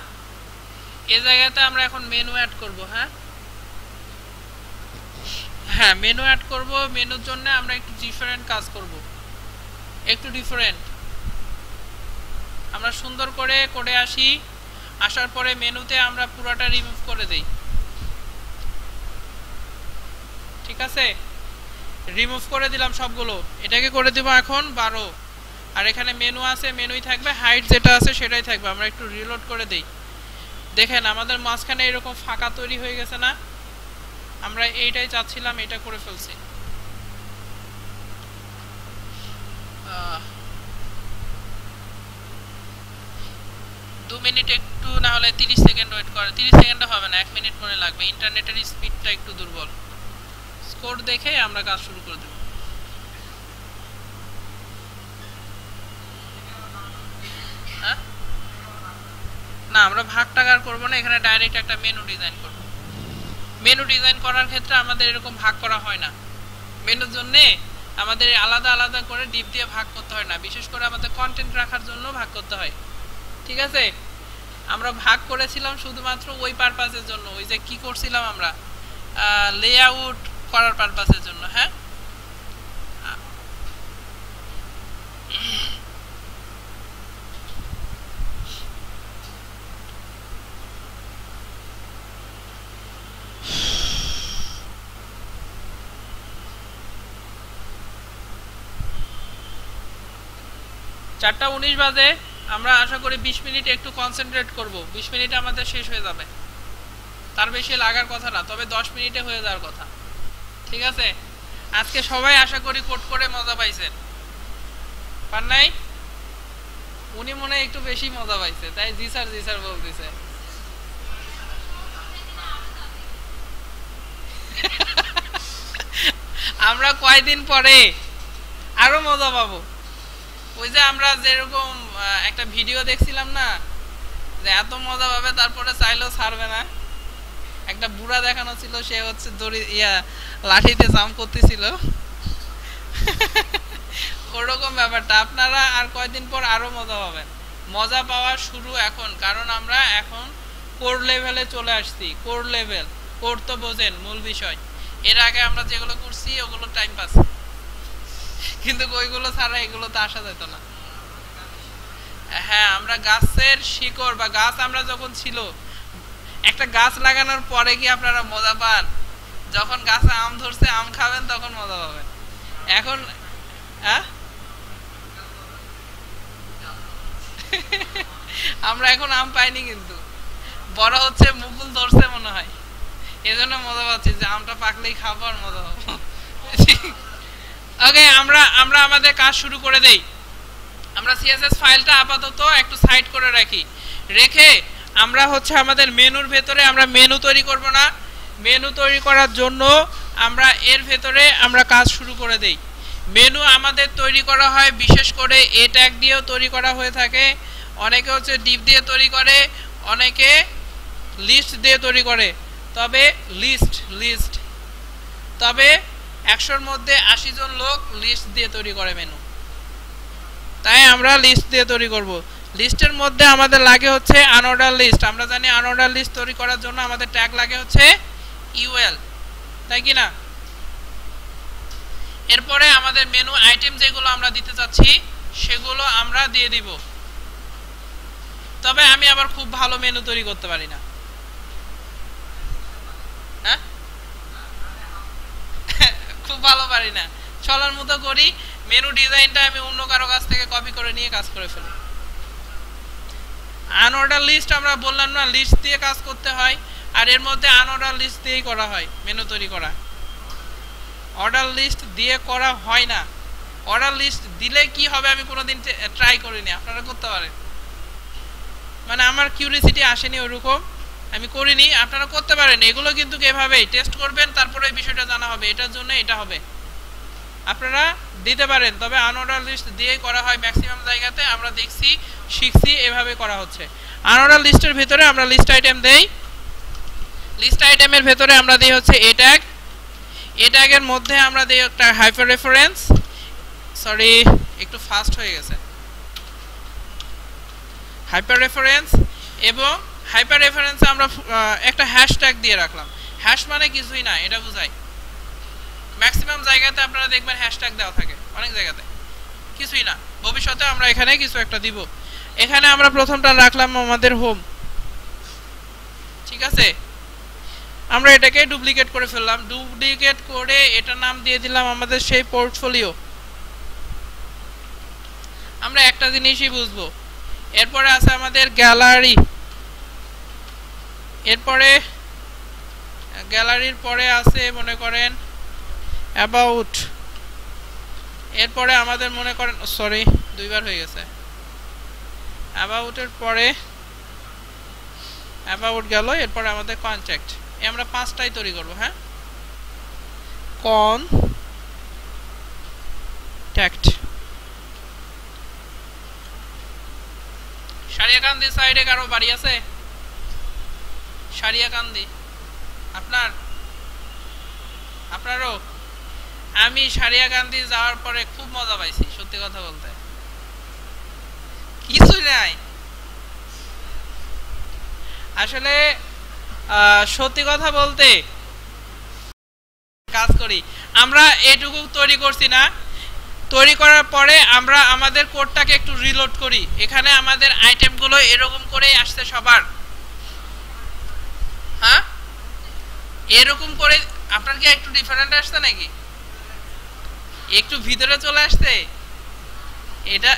এই জায়গাতে আমরা এখন মেনু অ্যাড করব। হ্যাঁ হ্যাঁ, মেনু অ্যাড করব। মেনুর জন্য আমরা একটু ডিফারেন্ট কাজ করব, একটু ডিফারেন্ট। আমরা সুন্দর করে করে আসি, আসার পরে মেনুতে আমরা পুরোটা রিমুভ করে দেই, ঠিক আছে? রিমুভ করে দিলাম সবগুলো, এটাকে করে দিব এখন 12। আর এখানে মেনু আছে, মেনুই থাকবে, হাইট যেটা আছে সেটাই থাকবে। আমরা একটু রিলোড করে দেই, দেখেন আমাদের মাঝখানে এরকম ফাঁকা তৈরি হয়ে গেছে না? আমরা এইটাই চাচ্ছিলাম, এটা করে ফেলছি। 2 মিনিট একটু, না হলে 30 সেকেন্ড ওয়েট করে। 30 সেকেন্ডও হবে না, 1 মিনিট মনে লাগবে, ইন্টারনেটের স্পিডটা একটু দুর্বল। স্কোর দেখে আমরা কাজ শুরু করে দেব। হ্যাঁ, না, আমরা ভাগ টাকার করবো না, এখানে ডাইরেক্ট একটা মেনু ডিজাইন করব। মেনু ডিজাইন করার ক্ষেত্রে আমাদের এরকম ভাগ করা হয় না, মেনুর জন্য আমাদের আলাদা আলাদা করে ডিপ দিয়ে ভাগ করতে হয় না, বিশেষ করে আমাদের কন্টেন্ট রাখার জন্য ভাগ করতে হয়, ঠিক আছে? আমরা ভাগ করেছিলাম শুধুমাত্র ওই পারপাসের জন্য, ওই যে কি করছিলাম আমরা, লেআউট করার পারপাসের জন্য। হ্যাঁ, চারটা 19 বাজে। আমরা আশা করি 20 মিনিট একটু কনসেন্ট্রেট করব। 20 মিনিটে আমাদের শেষ হয়ে যাবে, তার বেশি লাগার কথা না, তবে 10 মিনিটে হয়ে যাওয়ার কথা, ঠিক আছে? আজকে সবাই আশা করি কোড করে মজা পাইছেন, পান নাই? উনি মনে হয় একটু বেশি মজা পাইছে, তাই জি স্যার বলতেছে। আমরা কয়দিন পরে আরো মজা পাবো। ওই যে আমরা যেরকম একটা ভিডিও দেখছিলাম না, যে এত মজা পাবে তারপরে চাইলেও ছাড়বে না, একটা বুড়া দেখানো ছিল, সে হচ্ছে দড়ি লাঠিতে জাম্প করতেছিল, ওরকম ব্যাপারটা। আপনারা আর কয়দিন পর আরো মজা পাবেন। মজা পাওয়া শুরু এখন, কারণ আমরা এখন কোর লেভেলে চলে আসছি। কোর লেভেল, কোর তো বোঝেন, মূল বিষয়। এর আগে আমরা যেগুলো করছি ওগুলো টাইম পাস, কিন্তু ওইগুলো ছাড়া এগুলো তো আসা যেত না। হ্যাঁ, আমরা গাছের শিকড় বা গাছ, আমরা যখন ছিল, একটা গাছ লাগানোর পরে কি আপনারা মজা পান? যখন গাছে আম ধরছে, আম খাবেন, তখন মজা পাবেন। এখন আমরা এখন আম পাইনি, কিন্তু বড় হচ্ছে, মুকুল ধরছে মনে হয়, এজন্য মজা পাচ্ছি যে আমটা পাকলেই খাবো আর মজা পাবো। ওকে, আমরা আমাদের কাজ শুরু করে দেই। আমরা সিএসএস ফাইলটা আপাতত একটু সাইড করে রাখি, রেখে আমরা হচ্ছে আমাদের মেনুর ভেতরে আমরা মেনু তৈরি করব না। মেনু তৈরি করার জন্য আমরা এর ভেতরে আমরা কাজ শুরু করে দেই। মেনু আমাদের তৈরি করা হয় বিশেষ করে এ ট্যাগ দিয়েও তৈরি করা হয়ে থাকে, অনেকে হচ্ছে ডিভ দিয়ে তৈরি করে, অনেকে লিস্ট দিয়ে তৈরি করে। তবে লিস্ট তবে 100-র মধ্যে 80 জন লোক লিস্ট দিয়ে তৈরি করে মেনু, তাই আমরা লিস্ট দিয়ে তৈরি করব। লিস্টের মধ্যে আমাদের লাগে হচ্ছে আনঅর্ডার লিস্ট। আমরা জানি আনঅর্ডার লিস্ট তৈরি করার জন্য আমাদের ট্যাগ লাগে হচ্ছে ইউএল, তাই কি না? এরপরে আমাদের মেনু আইটেম যেগুলো আমরা দিতে চাচ্ছি সেগুলো আমরা দিয়ে দিব। তবে আমি আবার খুব ভালো মেনু তৈরি করতে পারি না, হ্যাঁ খুব ভালো পারি না, চলার মতো করি। মেনু ডিজাইনটা আমি অন্য কারো কাছ থেকে কপি করে নিয়ে কাজ করে ফেলি। আনঅর্ডার লিস্ট আমরা বললাম না লিস্ট দিয়ে কাজ করতে হয়, আর এর মধ্যে আনঅর্ডার লিস্ট দিয়েই করা হয় মেনু তৈরি করা, অর্ডার লিস্ট দিয়ে করা হয় না। অর্ডার লিস্ট দিলে কি হবে আমি কোনোদিন ট্রাই করিনি, আপনারা করতে পারেন। মানে আমার কিউরিসিটি আসেনি ওরকম, আমি করিনি, আপনারা করতে পারেন। এগুলো কিন্তু এভাবেই টেস্ট করবেন, তারপরে এই বিষয়টা জানা হবে, এটার জন্য এটা হবে, আপনারা দিতে পারেন। তবে আনঅর্ডার লিস্ট দিয়েই করা হয় ম্যাক্সিমাম জায়গাতে, আমরা দেখছি শিখছি এভাবে করা হচ্ছে। আনঅর্ডার লিস্টের ভিতরে আমরা লিস্ট আইটেম দেই। লিস্ট আইটেমের ভেতরে আমরা দিই হচ্ছে এ ট্যাগ। এ ট্যাগের মধ্যে আমরা দিই একটা হাইপার রেফারেন্স, সরি একটু ফাস্ট হয়ে গেছে, হাইপার রেফারেন্স। এবং হাইপার রেফারেন্সে আমরা একটা হ্যাশট্যাগ দিয়ে রাখলাম। হ্যাশ মানে কিছুই না, এটা বোঝায়। ম্যাক্সিমাম জায়গাতে আপনারা দেখবেন হ্যাশট্যাগ দেওয়া থাকে, অনেক জায়গাতে কিছুই না। ভবিষ্যতে আমরা এখানে কিছু একটা দিব। এখানে আমরা প্রথমটা রাখলাম আমাদের হোম, ঠিক আছে? আমরা এটাকে ডুপ্লিকেট করে ফেললাম, ডুপ্লিকেট করে এটার নাম দিয়ে দিলাম আমাদের সেই পোর্টফোলিও। আমরা একটা জিনিসই বুঝবো। এরপরে আছে আমাদের গ্যালারি, এরপরে গ্যালারির পরে আছে মনে করেন অ্যাবাউট, এরপরে আমাদের মনে করেন সরি দুইবার হয়ে গেছে, অ্যাবাউটের পরে অ্যাবাউট গেল, এরপরে আমাদের কন্ট্যাক্ট। আমরা 5টাই তৈরি করব, হ্যাঁ কন্ট্যাক্ট। সারিয়াকান্দি সাইডে কারো বাড়ি আছে? সারিয়াকান্দি আপনারও? আমি সারিয়াকান্দি যাওয়ার পরে খুব মজা পাইছি, সত্যি কথা বলতে। কিছুই নাই আসলে, সত্যি কথা বলতে কাজ করি আমরা এটুকু তৈরি করছি না, তৈরি করার পরে আমরা আমাদের কোডটাকে একটু রিলোড করি। এখানে আমাদের আইটেমগুলো এরকম করেই আসছে সবার, হ্যাঁ এরকম করে। আপনার কি একটু ডিফারেন্ট আসছে নাকি? একটু ভিতরে চলে আসছে, এটা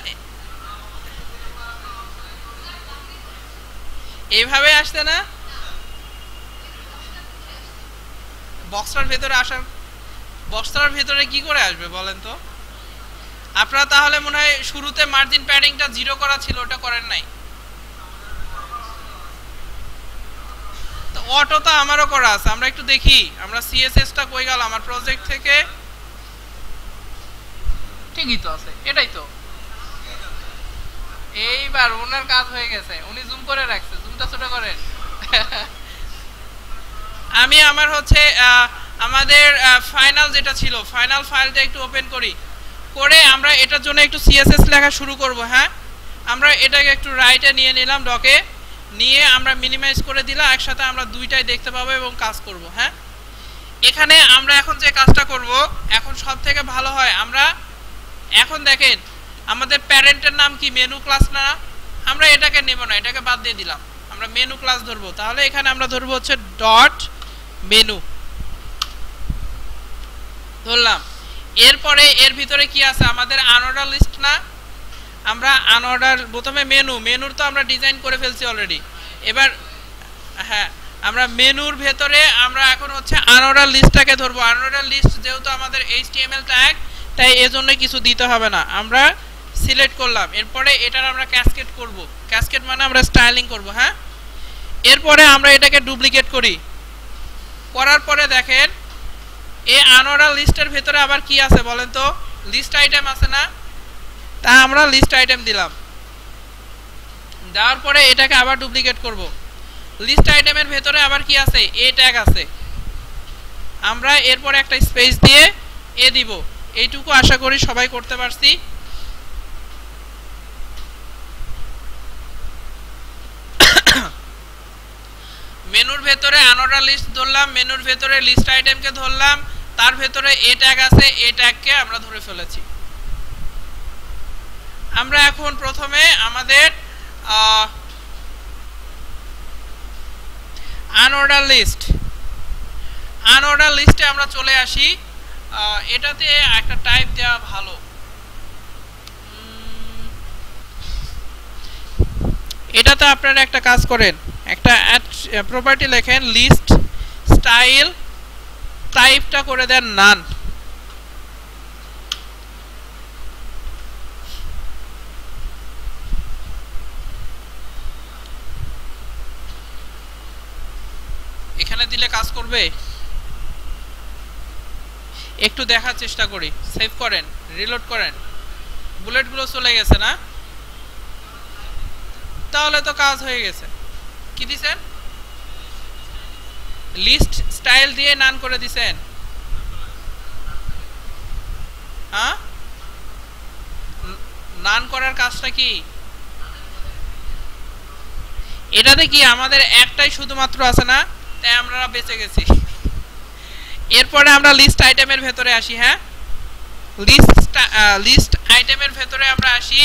এইভাবে আসছে না। বক্সটার ভেতরে আসার, বক্সটার ভেতরে কি করে আসবে বলেন তো? আপনারা তাহলে মনে হয় শুরুতে মার্জিন প্যাডিংটা 0 করা ছিল, ওটা করেন নাই। তো অটো তো আমারও করা আছে, আমরা একটু দেখি। আমরা সিএসএসটা কই গেল আমার প্রজেক্ট থেকে? ঠিকই তো আছে, এটাই তো। এইবার ওনার কাজ হয়ে গেছে, উনি জুম করে রাখছে, জুমটা ছোট করেন। আমি আমার হচ্ছে আমাদের ফাইনাল যেটা ছিল, ফাইনাল ফাইলটা একটু ওপেন করি, করে আমরা এটার জন্য একটু সিএসএস লেখা শুরু করব। হ্যাঁ আমরা এটাকে একটু রাইটে নিয়ে নিলাম, ডকে নিয়ে আমরা মিনিমাইজ করে দিলাম, একসাথে আমরা দুইটাই দেখতে পাবো এবং কাজ করব। হ্যাঁ এখানে আমরা এখন যে কাজটা করব, এখন সব থেকে ভালো হয় আমরা এখন দেখেন আমাদের প্যারেন্টের নাম কি মেনু ক্লাস না, আমরা এটাকে নেব না, এটাকে বাদ দিয়ে দিলাম, আমরা মেনু ক্লাস ধরবো। তাহলে এখানে আমরা ধরবো হচ্ছে ডট মেনু ধরলাম। এরপরে এর ভিতরে কি আছে আমাদের আনঅর্ডার লিস্ট না, আমরা আনঅর্ডার প্রথমে মেনুর তো আমরা ডিজাইন করে ফেলছি অলরেডি। এবার হ্যাঁ আমরা মেনুর ভেতরে আমরা এখন হচ্ছে আনঅর্ডার লিস্টটাকে ধরবো। আনঅর্ডার লিস্ট যেহেতু আমাদের HTML ট্যাগ, তাই এজন্য কিছু দিতে হবে না, আমরা সিলেক্ট করলাম। এরপরে এটার আমরা ক্যাসকেড করব, ক্যাসকেড মানে আমরা স্টাইলিং করব। হ্যাঁ এরপরে আমরা এটাকে ডুপ্লিকেট করি, করার পরে দেখেন এই আনঅর্ডার লিস্টের ভেতরে আবার কি আছে বলেন তো, লিস্ট আইটেম আছে না, তা আমরা লিস্ট আইটেম দিলাম, দেওয়ার পরে এটাকে আবার ডুপ্লিকেট করব। লিস্ট আইটেমের ভেতরে আবার কি আছে, এ ট্যাগ আছে, আমরা এরপরে একটা স্পেস দিয়ে এ দিব। এইটুকু আশা করি সবাই করতে পারছি। মেনুর ভেতরে আনঅর্ডার লিস্ট ধরলাম, মেনুর ভেতরে লিস্ট আইটেমকে ধরলাম, তার ভেতরে এ ট্যাগ আছে, এ ট্যাগকে আমরা ধরে ফেলেছি। আমরা এখন প্রথমে আমাদের আনঅর্ডার লিস্টে আমরা চলে আসি। এটাতে একটা টাইপ দেওয়া ভালো, এটাতে আপনারা একটা কাজ করেন, একটা প্রপার্টি লেখেন, লিস্ট স্টাইল টাইপটা করে দেন নান। এখানে দিলে কাজ করবে, একটু দেখার চেষ্টা করি। সেভ করেন, রিলোড করেন, বুলেটগুলো চলে গেছে না, তাহলে তো কাজ হয়ে গেছে। কি দিছেন, লিস্ট স্টাইল দিয়ে নান করে দিছেন। হ্যাঁ, নান করার কাজটা কি, এটাতে কি আমাদের একটাই শুধুমাত্র আছে না, তাই আমরা বেঁচে গেছি। এরপরে আমরা লিস্ট আইটেমের ভেতরে আসি। হ্যাঁ, লিস্ট আইটেমের ভেতরে আমরা আসি।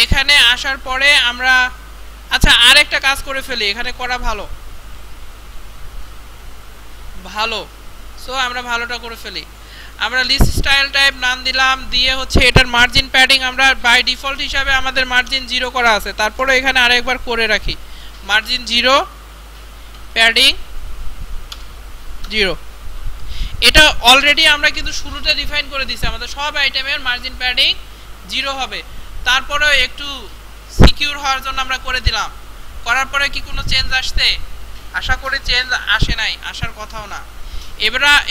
এখানে আসার পরে আমরা আচ্ছা আরেকটা কাজ করে ফেলি, এখানে করা ভালো সো আমরা ভালোটা করে ফেলি। আমরা লিস্ট স্টাইল টাইপ নাম দিলাম, দিয়ে হচ্ছে এটার মার্জিন প্যাডিং আমরা বাই ডিফল্ট হিসাবে আমাদের মার্জিন 0 করা আছে, তারপরে এখানে আরেকবার করে রাখি মার্জিন 0 প্যাডিং 0। এটা অলরেডি আমরা কিন্তু শুরুতে ডিফাইন করে দিছি, আমাদের সব আইটেমের মার্জিন প্যাডিং 0 হবে। তারপরেও একটু সিকিউর হওয়ার জন্য আমরা করে দিলাম। করার পরে কি কোনো চেঞ্জ আসছে, আশা করি চেঞ্জ আসে নাই, আসার কথাও না।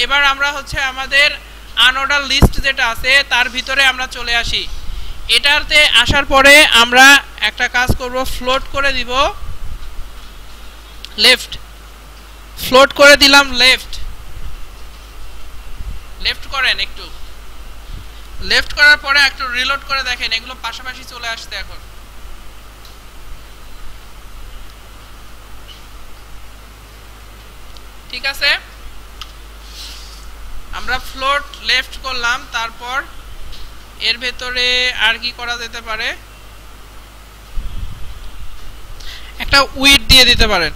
এবার আমরা হচ্ছে আমাদের আনঅর্ডার লিস্ট যেটা আছে তার ভিতরে আমরা চলে আসি। এটাতে আসার পরে আমরা একটা কাজ করব, ফ্লোট করে দিব লেফট, ফ্লোট করে দিলাম লেফট করেন, একটু লেফট করার পরে একটু রিলোড করে দেখেন এগুলো পাশাপাশি চলে আসছে। এখন ঠিক আছে, আমরা ফ্লোট লেফট করলাম, তারপর এর ভেতরে আর কি করা যেতে পারে, একটা উইড দিয়ে দিতে পারেন।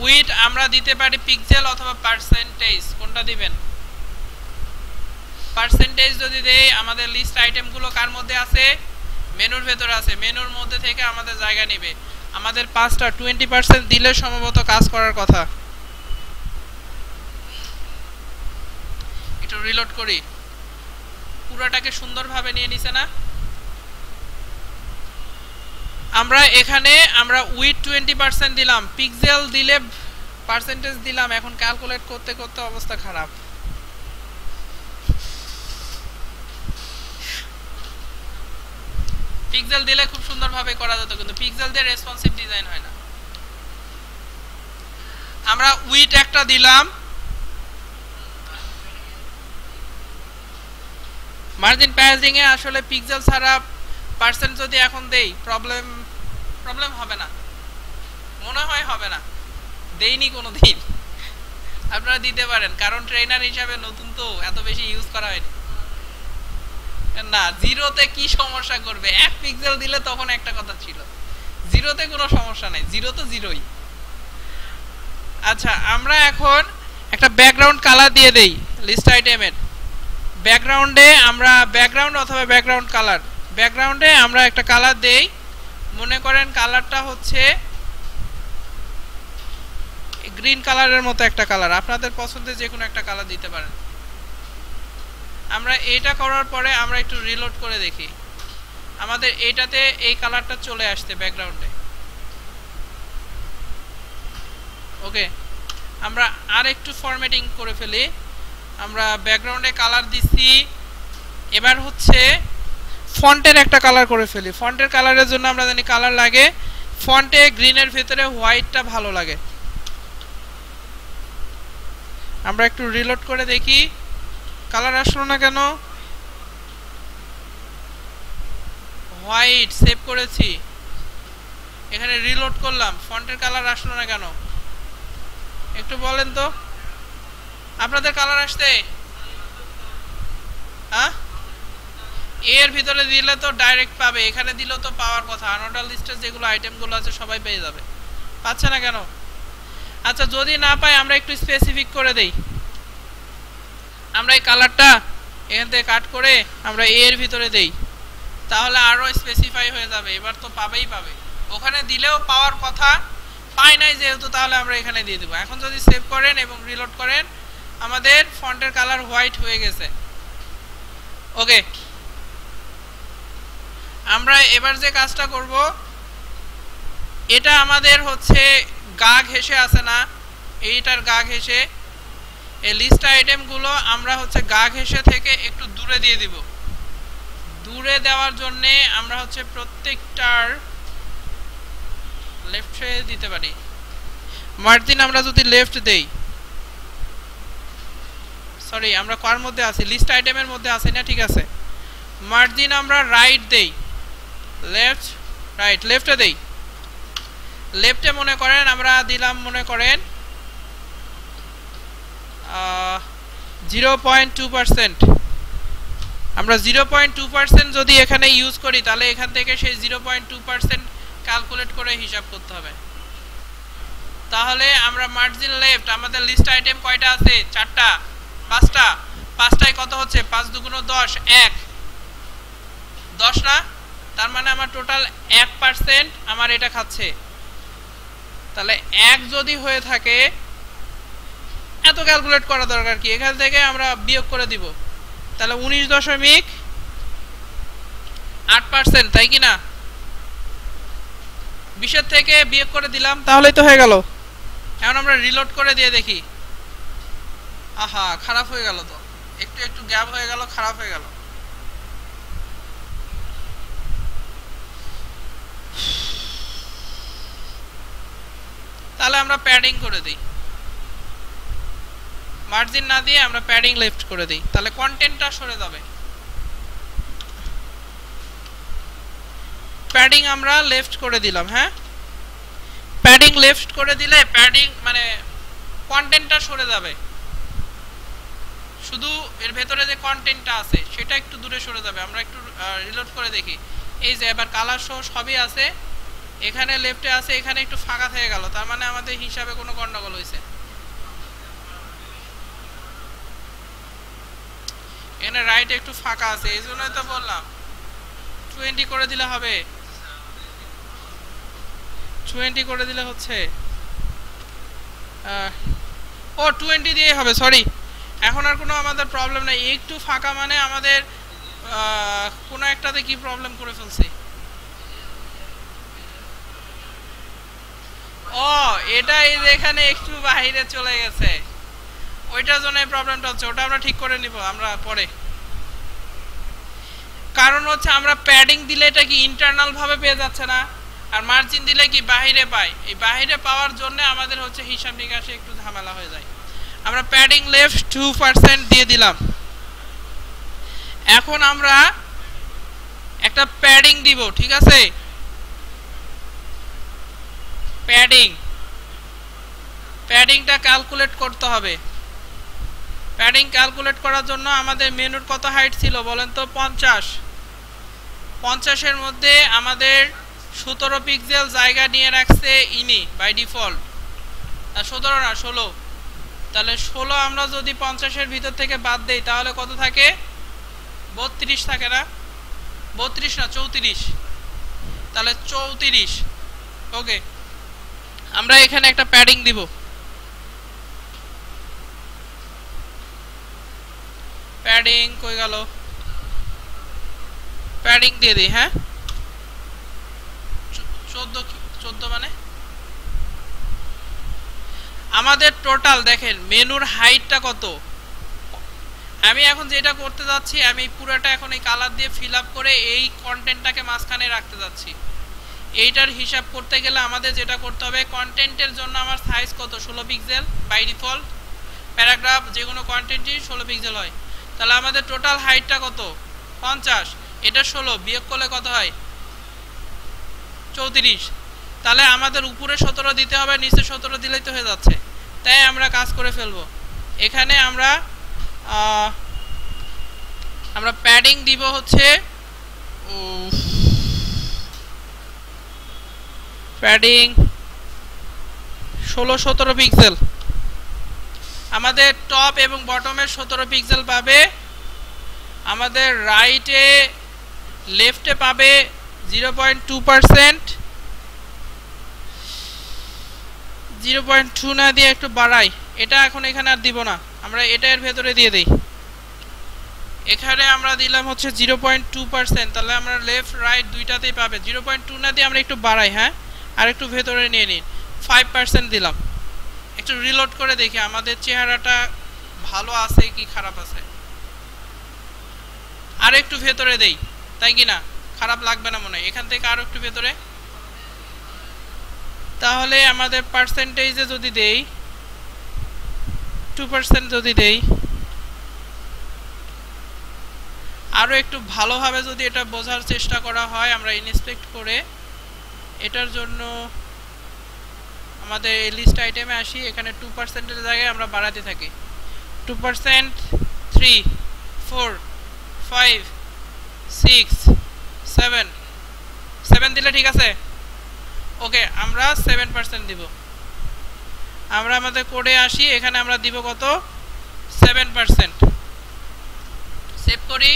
উইড আমরা দিতে পারি পিক্সেল অথবা পার্সেন্টেজ, কোনটা দিবেন? পার্সেন্টেজ যদি দেই, আমাদের লিস্ট আইটেমগুলো কার মধ্যে আছে, মেনুর ভেতরে আছে, মেনুর মধ্যে থেকে আমাদের জায়গা নেবে। আমাদের 5টা 20% দিলে সম্ভবত কাজ করার কথা। একটু রিলোড করি, পুরোটাকে সুন্দরভাবে নিয়ে নিছে না। আমরা এখানে আমরা উইথ 20% দিলাম, পিক্সেল দিলে পার্সেন্টেজ দিলাম, এখন ক্যালকুলেট করতে করতে অবস্থা খারাপ। পিক্সেল দিলে খুব সুন্দরভাবে করা যেত, কিন্তু পিক্সেল দিয়ে রেসপন্সিভ ডিজাইন হয় না। আমরা উইথ একটা দিলাম, মার্জিন প্যাডিং এ আসলে পিক্সেল ছাড়া পার্সেন্ট যদি এখন দেই প্রবলেম হবে না, মনে হয় হবে না, দেইনি কোনো দিন। আপনারা দিতে পারেন, কারণ ট্রেনার হিসাবে নতুন তো এত বেশি ইউজ করা হয়নি। না, জিরোতে কি সমস্যা করবে, 1 পিক্সেল দিলে তখন একটা কথা ছিল, জিরোতে কোনো সমস্যা নাই, জিরো তো জিরোই। আচ্ছা, আমরা এখন একটা ব্যাকগ্রাউন্ড কালার দিয়ে দেই লিস্ট আইটেমের। ব্যাকগ্রাউন্ডে আমরা ব্যাকগ্রাউন্ড অথবা ব্যাকগ্রাউন্ড কালার, ব্যাকগ্রাউন্ডে আমরা একটা কালার দেই, মনে করেন কালারটা হচ্ছে গ্রিন কালারের মতো একটা কালার, আপনাদের পছন্দের যে কোনো একটা কালার দিতে পারেন। আমরা এটা করার পরে আমরা একটু রিলোড করে দেখি, আমাদের এইটাতে এই কালারটা চলে আসছে ব্যাকগ্রাউন্ডে। ওকে, আমরা আর একটু ফরম্যাটিং করে ফেলি। আমরা ব্যাকগ্রাউন্ডে কালার দিছি, এবার হচ্ছে ফন্টের একটা কালার করে ফেলি। ফন্টের কালারের জন্য আমরা জানি কালার লাগে, ফন্টে গ্রিনের ভিতরে হোয়াইটটা ভালো লাগে। আমরা একটু রিলোড করে দেখি কালার আসলো না কেন। হোয়াইট সেভ করেছি, এখানে রিলোড করলাম, ফন্টের কালার আসলো না কেন একটু বলেন তো। আপনাদের কালার আসছে? হ্যাঁ, এর ভিতরে দিলে তো ডাইরেক্ট পাবে, এখানে দিলেও তো পাওয়ার কথা। আনঅর্ডার লিস্টের যেগুলো আইটেমগুলো আছে সবাই পেয়ে যাবে, পাচ্ছে না কেন? আচ্ছা, যদি না পাই আমরা একটু স্পেসিফিক করে দেই। আমরা এই কালারটা এখান থেকে কাট করে আমরা এর ভিতরে দেই, তাহলে আরও স্পেসিফাই হয়ে যাবে। এবার তো পাবেই পাবে, ওখানে দিলেও পাওয়ার কথা, পাই নাই যেহেতু তাহলে আমরা এখানে দিয়ে দেবো। এখন যদি সেভ করেন এবং রিলোড করেন, আমাদের ফন্টের কালার হোয়াইট হয়ে গেছে। ওকে, আমরা এবার যে কাজটা করব, এটা আমাদের হচ্ছে গা ঘেঁষে আছে না, এইটার গা ঘেঁষে, এই লিস্ট আইটেমগুলো আমরা হচ্ছে গা ঘেঁষে থেকে একটু দূরে দিয়ে দিব। দূরে দেওয়ার জন্যে আমরা হচ্ছে প্রত্যেকটার লেফটে দিতে পারি। মার্জিন আমরা যদি লেফট দেই, সরি আমরা কার মধ্যে আছি, লিস্ট আইটেমের মধ্যে আছি না, ঠিক আছে। মার্জিন আমরা রাইট দেই, লেফট রাইট, লেফটে দেই। লেফটে মনে করেন আমরা দিলাম, মনে করেন 0.2%। আমরা 0.2% যদি এখানে ইউজ করি, তাহলে এখান থেকে সেই 0.2% ক্যালকুলেট করে হিসাব করতে হবে। তাহলে আমরা মার্জিন লেফট, আমাদের লিস্ট আইটেম কয়টা আছে? 4টা, 5টা, 5টায় কত হচ্ছে? 5 দুগুণ 10, 1, 10 না? তার মানে আমার টোটাল 1% আমার এটা খাচ্ছে। তাহলে 1 যদি হয়ে থাকে, এত ক্যালকুলেট করা দরকার কি, এখান থেকে আমরা বিয়োগ করে দিব। তাহলে 19.8%, তাই কি না? 20 থেকে বিয়োগ করে দিলাম, তাহলেই তো হয়ে গেল। এখন আমরা রিলোড করে দিয়ে দেখি। আহা, খারাপ হয়ে গেল তো, একটু একটু গ্যাপ হয়ে গেল, খারাপ হয়ে গেল। তাহলে আমরা প্যাডিং করে দিই, মার্জিন না দিয়ে আমরা প্যাডিং লেফট করে দিই, তাহলে কন্টেন্টটা সরে যাবে। প্যাডিং আমরা লেফট করে দিলাম, হ্যাঁ, প্যাডিং লেফট করে দিলে প্যাডিং মানে কন্টেন্টটা সরে যাবে, শুধু এর ভেতরে যে কন্টেন্টটা আছে সেটা একটু দূরে সরে যাবে। আমরা একটু রিলোড করে দেখি, এই যে এবার কালার সহ সবই আছে, এখানে লেফটে আছে, এখানে একটু ফাঁকা থেকে গেল, তার মানে আমাদের হিসাবে কোনো গন্ডগোল হয়েছে। এখানে রাইট একটু ফাঁকা আছে, এই জন্যই তো বললাম 20 করে দিলে হবে, 20 করে দিলে হচ্ছে, ও 20 দিয়ে হবে, সরি। এখন আর কোনো আমাদের প্রবলেম নেই, একটু ফাঁকা মানে আমাদের কোনো একটাতে কি প্রবলেম করে ফেলছি। ও, এটা এই যে এখানে একটু বাইরে চলে গেছে, ওইটার জন্য প্রবলেমটা হচ্ছে, ওটা আমরা ঠিক করে নিব আমরা পরে। কারণ হচ্ছে আমরা প্যাডিং দিলে এটা কি ইন্টারনাল ভাবে পেয়ে যাচ্ছে না, আর মার্জিন দিলে কি বাইরে পাই, এই বাইরে পাওয়ার জন্য আমাদের হচ্ছে হিসাব নিকাশে একটু ঝামেলা হয়ে যায়। আমরা প্যাডিং লেফট 2% দিয়ে দিলাম। এখন আমরা একটা প্যাডিং দিব, ঠিক আছে, প্যাডিংটা ক্যালকুলেট করতে হবে। প্যাডিং ক্যালকুলেট করার জন্য আমাদের মেনুর কত হাইট ছিল বলেন তো? 50 এর মধ্যে আমাদের 17 পিক্সেল জায়গা নিয়ে রাখছে ইনি বাই ডিফল্ট, 17 না 16। তাহলে 16 আমরা যদি 50 এর ভিতর থেকে বাদ দেই তাহলে কত থাকে? 32 থাকে না? 32 না 34, তাহলে 34। ওকে, আমরা এখানে একটা প্যাডিং দিব, প্যাডিং কই গেল, প্যাডিং দিয়ে দিই, হ্যাঁ 14 মানে আমাদের টোটাল দেখেন মেনুর হাইটটা কত। আমি এখন যেটা করতে যাচ্ছি, আমি পুরোটা এখন এই কালার দিয়ে ফিল আপ করে এই কন্টেন্টটাকে মাঝখানে রাখতে যাচ্ছি। এইটার হিসাব করতে গেলে আমাদের যেটা করতে হবে, কন্টেন্টের জন্য আমার সাইজ কত, 16 পিক্সেল বাই ডিফল্ট। প্যারাগ্রাফ যে কোনো কন্টেন্টই 16 পিক্সেল হয়। তাহলে আমাদের টোটাল হাইটটা কত, 50। এটা 16 বিয়োগ করলে কত হয়, 34। তাহলে আমাদের উপরে 17 দিতে হবে, নিচে 17 দিলেই তো হয়ে যাচ্ছে। তাই আমরা কাজ করে ফেলবো। এখানে আমরা প্যাডিং দিব হচ্ছে প্যাডিং 16-17 পিক্সেল। আমাদের টপ এবং বটমের 17 পিক্সেল পাবে। আমাদের রাইটে লেফটে পাবে 0.2%। 0.2 না দিয়ে একটু বাড়াই, এটা এখন এখানে আর দিব না, আমরা এটা এর ভেতরে দিয়ে দেই। এখানে আমরা দিলাম হচ্ছে 0.2%, তাহলে আমরা লেফট রাইট দুইটাতেই পাবে। 0.2 না দিয়ে আমরা একটু বাড়াই, হ্যাঁ, আর একটু ভেতরে নিয়ে নিন, 5% দিলাম। একটু রিলোড করে দেখি আমাদের চেহারাটা ভালো আছে কি খারাপ আছে। আর একটু ভেতরে দেই, তাই কি না, খারাপ লাগবে না মনে হয়। এখান থেকে আরো একটু ভেতরে, তাহলে আমাদের পার্সেন্টেজে যদি দেই 2% যদি দেই, আরো একটু ভালোভাবে যদি এটা বোঝার চেষ্টা করা হয়, আমরা ইনস্পেক্ট করে এটার জন্য আমাদের এই লিস্ট আইটেমে আসি। এখানে 2% এর জায়গায় আমরা বাড়াতে থাকি, 2%, 3, 4, 5, 6, 7 দিলে ঠিক আছে। ওকে, আমরা 7% দিব। আমরা আমাদের কোডে আসি, এখানে আমরা দিব কত, 7%। সেভ করি,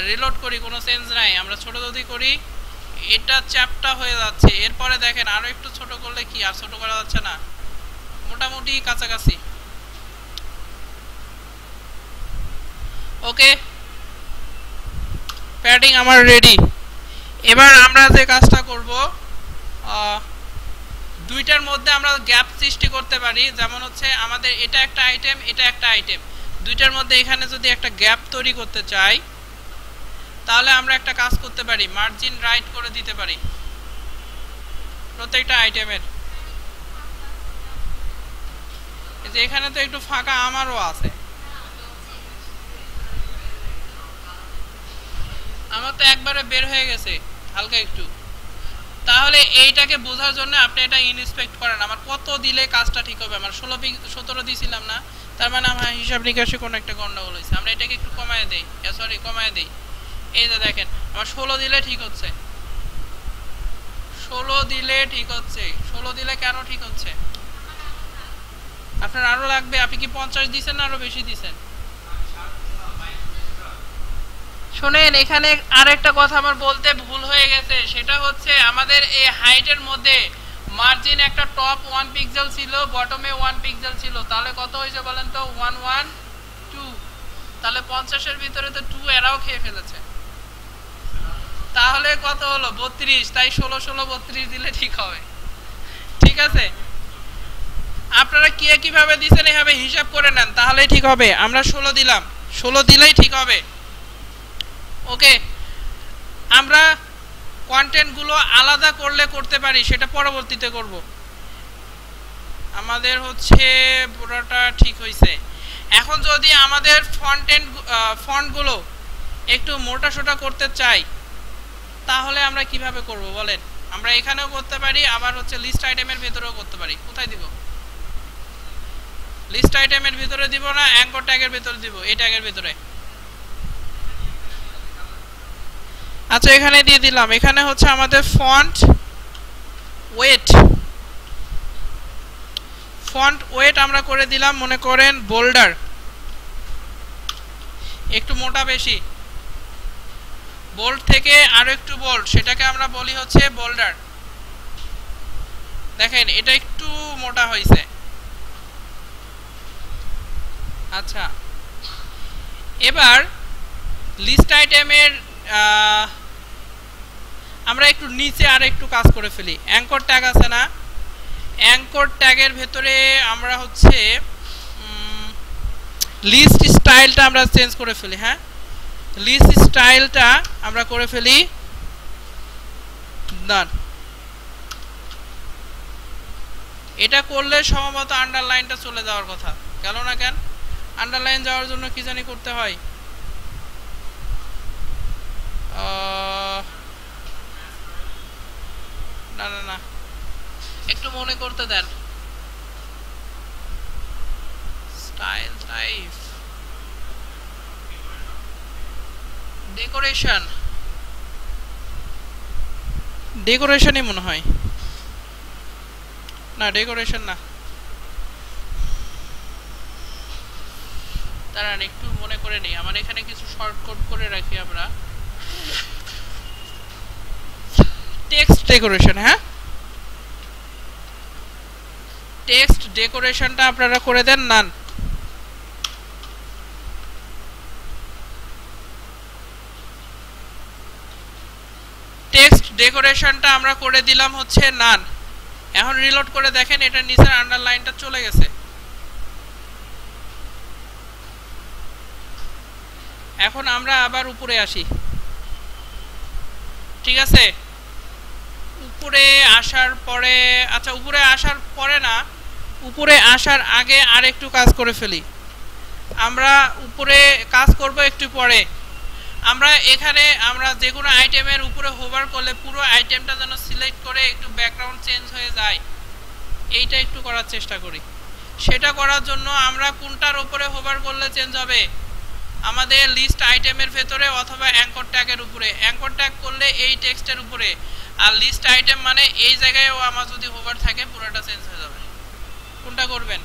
রিলোড করি, কোনো সেন্স নাই। আমরা ছোট যদি করি, এটা চ্যাপটা হয়ে যাচ্ছে। এরপরে দেখেন আরো একটু ছোট করলে কি আর ছোট করা যাচ্ছে না, মোটামুটি কাছাকাছি। ওকে, প্যাডিং আমার রেডি। এবার আমরা যে কাজটা করব, দুইটার মধ্যে আমরা গ্যাপ সৃষ্টি করতে পারি। যেমন হচ্ছে আমাদের এটা একটা আইটেম, এটা একটা আইটেম, দুইটার মধ্যে এখানে যদি একটা গ্যাপ তৈরি করতে চাই, তাহলে আমরা একটা কাজ করতে পারি, মার্জিন রাইট করে দিতে পারি প্রত্যেকটা আইটেমের। এই যে এখানে তো একটু ফাঁকা আমারও আছে, আমার তো একবারে বের হয়ে গেছে হালকা একটু। তাহলে এইটাকে বোঝার জন্য আপনি এটা ইনস্পেক্ট করেন, আমার কত দিলে কাজটা ঠিক হবে। আমার 17 দিয়েছিলাম না, তার মানে আমার হিসাব নিকাশে কোনো একটা গন্ডগোল হয়েছে। আমরা এটাকে একটু কমায় দেই, কমায় দেই। এই যে দেখেন আমার 16 দিলে ঠিক হচ্ছে, 16 দিলে ঠিক হচ্ছে। 16 দিলে কেন ঠিক হচ্ছে? আপনার আরো লাগবে? আপনি কি 50 দিয়েছেন না আরো বেশি দিয়েছেন? শুনেন, এখানে আরেকটা কথা আমার বলতে ভুল হয়ে গেছে, সেটা হচ্ছে আমাদের এই হাইটের মধ্যে মার্জিন একটা টপ 1 পিক্সেল ছিল, বটমে 1 পিক্সেল ছিল। তাহলে কত হয়েছে বলেন তো? 1 1 2। তাহলে 50 এর ভিতরে তো 2 এরাও খেয়ে ফেলেছে। তাহলে কত হলো? 32। তাই 16 16 32 দিলে ঠিক হবে। ঠিক আছে, আপনারা কিভাবে দিবেন এইভাবে হিসাব করে নেন, তাহলেই ঠিক হবে। আমরা 16 দিলাম, 16 দিলেই ঠিক হবে। ওকে, আমরা কন্টেন্টগুলো আলাদা করলে করতে পারি, সেটা পরবর্তীতে করব। আমাদের হচ্ছে পুরোটা ঠিক হয়েছে। এখন যদি আমাদের ফন্টগুলো একটু মোটাসোটা করতে চাই, তাহলে আমরা কিভাবে করব বলেন? আমরা এখানেও করতে পারি, আবার হচ্ছে লিস্ট আইটেমের ভিতরেও করতে পারি। কোথায় দিব? লিস্ট আইটেমের ভিতরে দিব না, অ্যাঙ্কর ট্যাগের ভিতরে দিব? এই ট্যাগের ভিতরে। আচ্ছা, এখানে দিয়ে দিলাম। এখানে হচ্ছে আমাদের ফন্ট ওয়েট আমরা করে দিলাম, মনে করেন বোল্ডার, একটু মোটা বেশি, বোল্ড থেকে আরো একটু বোল্ড, সেটাকে আমরা বলি হচ্ছে বোল্ডার। দেখেন এটা একটু মোটা হয়েছে। আচ্ছা, এবার লিস্ট আইটেমের আমরা একটু নিচে আর একটু কাজ করে ফেলি। অ্যাঙ্কর ট্যাগ আছে না, অ্যাঙ্কর ট্যাগের ভেতরে আমরা হচ্ছে লিস্ট স্টাইলটা আমরা চেঞ্জ করে ফেলি। হ্যাঁ, লিস্ট স্টাইলটা আমরা করে ফেলি ডান। এটা করলে সম্ভবত আন্ডারলাইনটা চলে যাওয়ার কথা, গেল না কেন? আন্ডারলাইন যাওয়ার জন্য কি জানি করতে হয়, না না না, একটু মনে করতে দেন। স্টাইল টাইপ ডেকোরেশন, ডেকোরেশনই মনে হয়, না ডেকোরেশন না, দাঁড়ান একটু মনে করে নিই। আমার এখানে কিছু শর্টকাট করে রাখি আমরা। টেক্সট ডেকোরেশন, হ্যাঁ টেক্সট ডেকোরেশনটা আপনারা করে দেন নান। টেক্সট ডেকোরেশনটা আমরা করে দিলাম হচ্ছে নান। এখন রিলোড করে দেখেন এটা নিচের আন্ডারলাইনটা চলে গেছে। এখন আমরা আবার উপরে আসি, ঠিক আছে? উপরে আসার পরে, আচ্ছা উপরে আসার পরে না, উপরে আসার আগে আরেকটু কাজ করে ফেলি। আমরা উপরে কাজ করব একটু পরে। আমরা এখানে আমরা যে কোনো আইটেমের উপরে হোভার করলে পুরো আইটেমটা যেন সিলেক্ট করে একটু ব্যাকগ্রাউন্ড চেঞ্জ হয়ে যায়, এইটা একটু করার চেষ্টা করি। সেটা করার জন্য আমরা কোনটার উপরে হোভার করলে চেঞ্জ হবে? আমাদের লিস্ট আইটেমের ভেতরে অথবা অ্যাঙ্কর ট্যাগের উপরে। অ্যাঙ্কর ট্যাগ করলে এই টেক্সটের উপরে, আর লিস্ট আইটেম মানে এই জায়গায়ও আমার যদি হোভার থাকে পুরোটা চেঞ্জ হয়ে যাবে। কোনটা করবেন?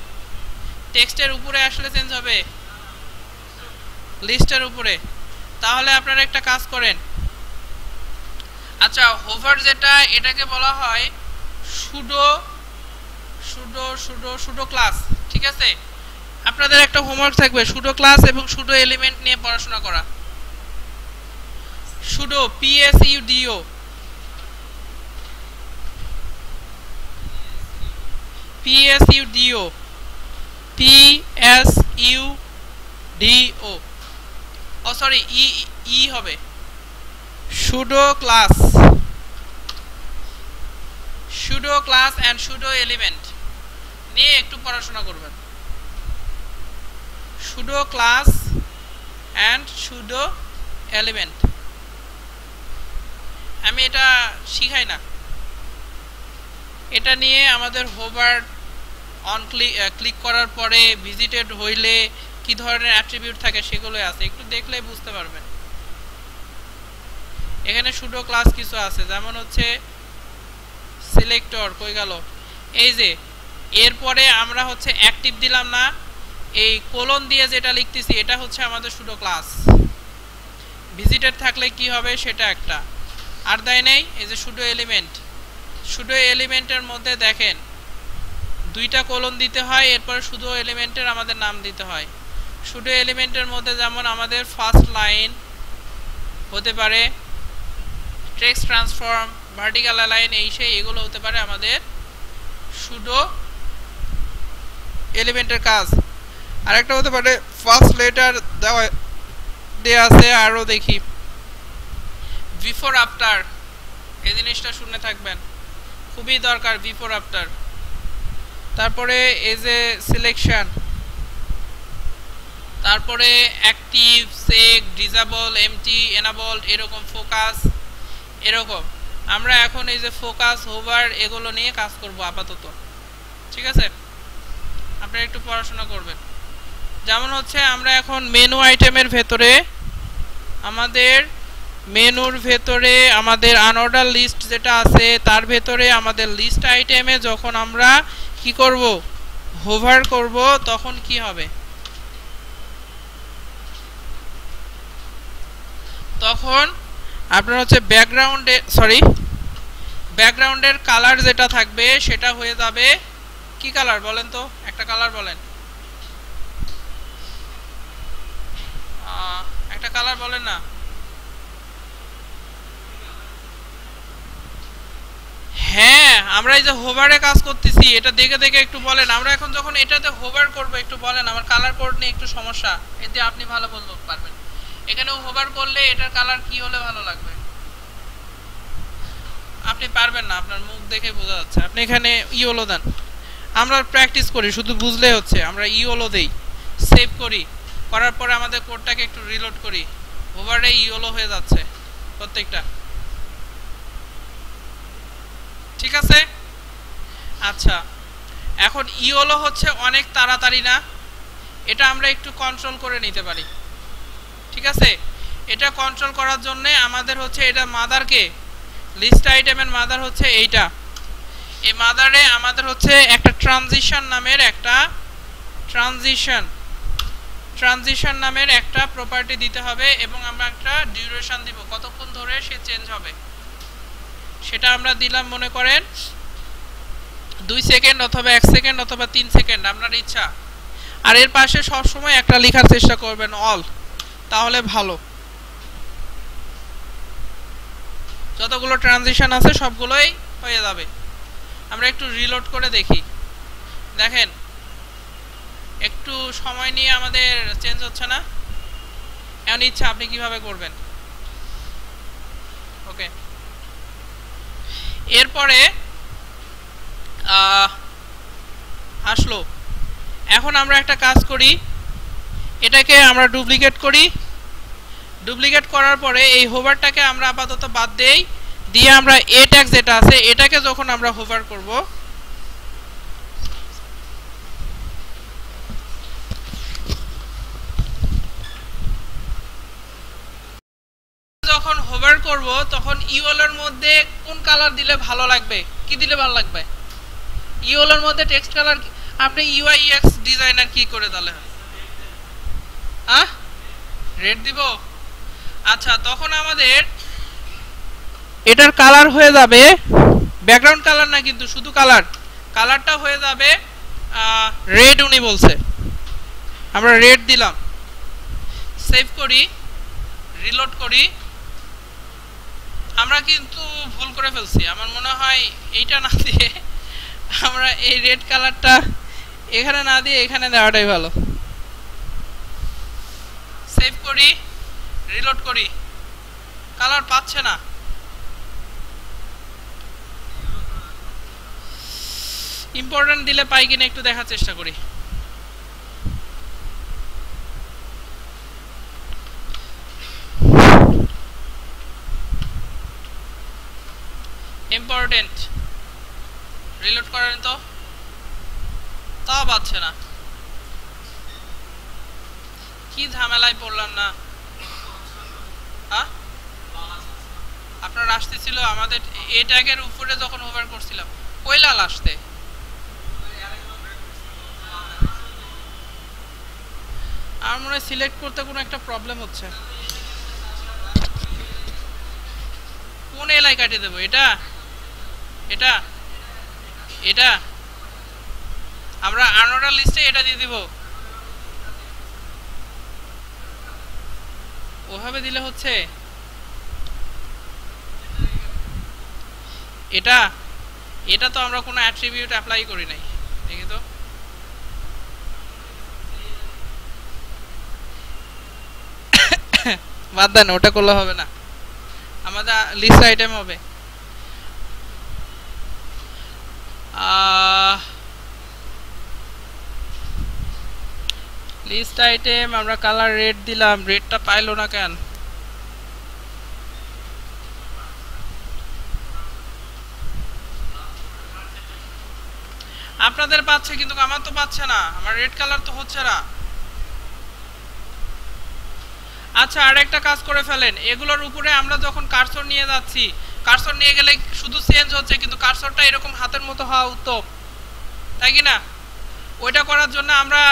টেক্সটের উপরে আসলে চেঞ্জ হবে, লিস্টের উপরে। তাহলে আপনারা একটা কাজ করেন, আচ্ছা হোভার যেটা, এটাকে বলা হয় pseudo pseudo pseudo pseudo class, ঠিক আছে? আপনাদের একটা হোমওয়ার্ক থাকবে সুডো ক্লাস এবং সুডো এলিমেন্ট নিয়ে পড়াশোনা করা। সুডো PSUDO, PSUDO, PSUDO, ও সরি ই হবে pseudo class, pseudo class and pseudo element নিয়ে একটু পড়াশোনা করবেন। Pseudo class and pseudo element, আমি এটা শিখাই না। এটা নিয়ে আমাদের হোভার অন ক্লিক করার পরে ভিজিটেড হইলে কি ধরনের অ্যাট্রিবিউট থাকে সেগুলো আছে, একটু দেখলে বুঝতে পারবেন। এখানে সুডো ক্লাস কিছু আছে, যেমন হচ্ছে সিলেক্টর, কই গেল? এই যে এরপরে আমরা হচ্ছে অ্যাক্টিভ দিলাম না, এই কোলন দিয়ে যেটা লিখতেছি এটা হচ্ছে আমাদের সুডো ক্লাস। ভিজিটেড থাকলে কি হবে সেটা একটা, আর দেয় নেই। এই যে সুডো এলিমেন্ট, সুডো এলিমেন্টের মধ্যে দেখেন দুইটা কোলন দিতে হয়, এরপরে সুডো এলিমেন্টের আমাদের নাম দিতে হয়। সুডো এলিমেন্টের মধ্যে যেমন আমাদের ফার্স্ট লাইন হতে পারে, টেক্সট ট্রান্সফর্ম, ভার্টিক্যাল অ্যালাইন, এই সেই এগুলো হতে পারে আমাদের সুডো এলিমেন্টের কাজ। আরেকটা হতে পারে ফার্স্ট লেটার দেওয়া আছে, আরও দেখি বিফোর আফটার, এই জিনিসটা শুনে থাকবেন, খুবই দরকার বিফোর আফটার। তারপরে এই যে সিলেকশন, তারপরে অ্যাক্টিভ, সেক, ডিসেবল, এমটি, এনাবল, এরকম ফোকাস, এরকম। আমরা এখন এই যে ফোকাস, হোভার এগুলো নিয়ে কাজ করব আপাতত, ঠিক আছে? আপনারা একটু পড়াশোনা করবেন। যেমন হচ্ছে আমরা এখন মেনু আইটেমের ভেতরে, আমাদের মেনুর ভেতরে আমাদের আনঅর্ডার লিস্ট যেটা আছে তার ভেতরে আমাদের লিস্ট আইটেমে যখন আমরা কি করব, হোভার করব, তখন কি হবে? তখন আপনার হচ্ছে ব্যাকগ্রাউন্ডে, সরি ব্যাকগ্রাউন্ডের কালার যেটা থাকবে সেটা হয়ে যাবে কি কালার বলেন তো? একটা কালার বলেন, একটা কালার বলেন না। হ্যাঁ আমরা এই যে হোভারে কাজ করতেছি এটা দেখে দেখে একটু বলেন আমরা এখন যখন এটাতে হোভার করব একটু বলেন আমার কালার কোড নিয়ে একটু সমস্যা এতে আপনি ভালো বলতে পারবেন এখানেও হোভার করলে এটার কালার কি হলে ভালো লাগবে আপনি পারবেন না আপনার মুখ দেখে বোঝা যাচ্ছে আপনি এখানে ইয়েলো দেন আমরা প্র্যাকটিস করি শুধু বুঝলেই হচ্ছে আমরা ইয়েলো দেই সেভ করি করার পরে আমাদের কোডটাকে একটু রিলোড করি ওভারে ইয়েলো হয়ে যাচ্ছে প্রত্যেকটা ঠিক আছে আচ্ছা এখন ইয়েলো হচ্ছে অনেক তাড়াতাড়ি না এটা আমরা একটু কন্ট্রোল করে নিতে পারি ঠিক আছে এটা কন্ট্রোল করার জন্য আমাদের হচ্ছে এটা মাদারকে লিস্ট আইটেমের মাদার হচ্ছে এইটা এই মাদারে আমাদের হচ্ছে একটা ট্রানজিশন নামের একটা প্রপার্টি দিতে হবে এবং আমরা একটা ডিউরেশন দিব কতক্ষণ ধরে সে চেঞ্জ হবে সেটা আমরা দিলাম মনে করেন 2 সেকেন্ড অথবা 1 সেকেন্ড অথবা 3 সেকেন্ড আপনার ইচ্ছা আর এর পাশে সব সময় একটা লেখার চেষ্টা করবেন অল তাহলে ভালো যতগুলো ট্রানজিশন আছে সবগুলোই হয়ে যাবে আমরা একটু রিলোড করে দেখি দেখেন একটু সময় নিয়ে আমাদের চেঞ্জ হচ্ছে না এখন ইচ্ছা আপনি কিভাবে করবেন ওকে এরপরে আসলো এখন আমরা একটা কাজ করি এটাকে আমরা ডুপ্লিকেট করি ডুপ্লিকেট করার পরে এই হোভারটাকে আমরা আপাতত বাদ দেই দিয়ে আমরা এ ট্যাগ যেটা আছে এটাকে যখন আমরা হোভার করব যখন হোভার করব তখন ইউএল এর মধ্যে কোন কালার দিলে ভালো লাগবে কি দিলে ভালো লাগবে ইউএল এর মধ্যে টেক্সট কালার আপনি ইউআই ইউএক্স ডিজাইনার কি করে দিলে রেড দিব আচ্ছা তখন আমাদের এটার কালার হয়ে যাবে ব্যাকগ্রাউন্ড কালার না কিন্তু শুধু কালারটা হয়ে যাবে রেড উনি বলছে আমরা রেড দিলাম সেভ করি রিলোড করি আমরা কিন্তু ভুল করে ফেলছি আমার মনে হয় এইটা না দিয়ে আমরা এই রেড কালারটা এখানে না দিয়ে এখানে দেওয়াটাই ভালো সেভ করি রিলোড করি কালার পাচ্ছে না ইম্পর্টেন্ট দিলে পাই কিনা একটু দেখার চেষ্টা করি ইম্পর্টেন্ট রিলোড করেন তো তাও পাচ্ছে না কি ঝামেলায় পড়লাম না আপনার আসতেছিল আমাদের এই ট্যাগের উপরে যখন ওভার করছিলাম কই লাল আসতে আমার মনে হয় সিলেক্ট করতে কোনো একটা প্রবলেম হচ্ছে কোন এলাই কাটিয়ে দেবো এটা এটা এটা আমরা আনঅর্ডার লিস্টে এটা দিয়ে দিব ওভাবে দিলে হচ্ছে এটা এটা তো আমরা কোনো অ্যাট্রিবিউট অ্যাপ্লাই করি নাই দেখি তো বাদ দেন ওটা করলে হবে না আমাদের লিস্ট আইটেম হবে লিস্ট আইটেম আমরা কালার রেড দিলাম রেডটা পাইলো না কেন আপনাদের পাচ্ছে কিন্তু আমার তো পাচ্ছে না আমার রেড কালার তো হচ্ছে না আচ্ছা আরেকটা কাজ করে ফেলেন এগুলোর উপরে আমরা যখন কার্সর নিয়ে যাচ্ছি কার্সর নিয়ে গেলে শুধু চেঞ্জ হচ্ছে কিন্তু কার্সরটা এরকম হাতের মতো হওয়া উত্তম তাই কি না ওইটা করার জন্য আমরা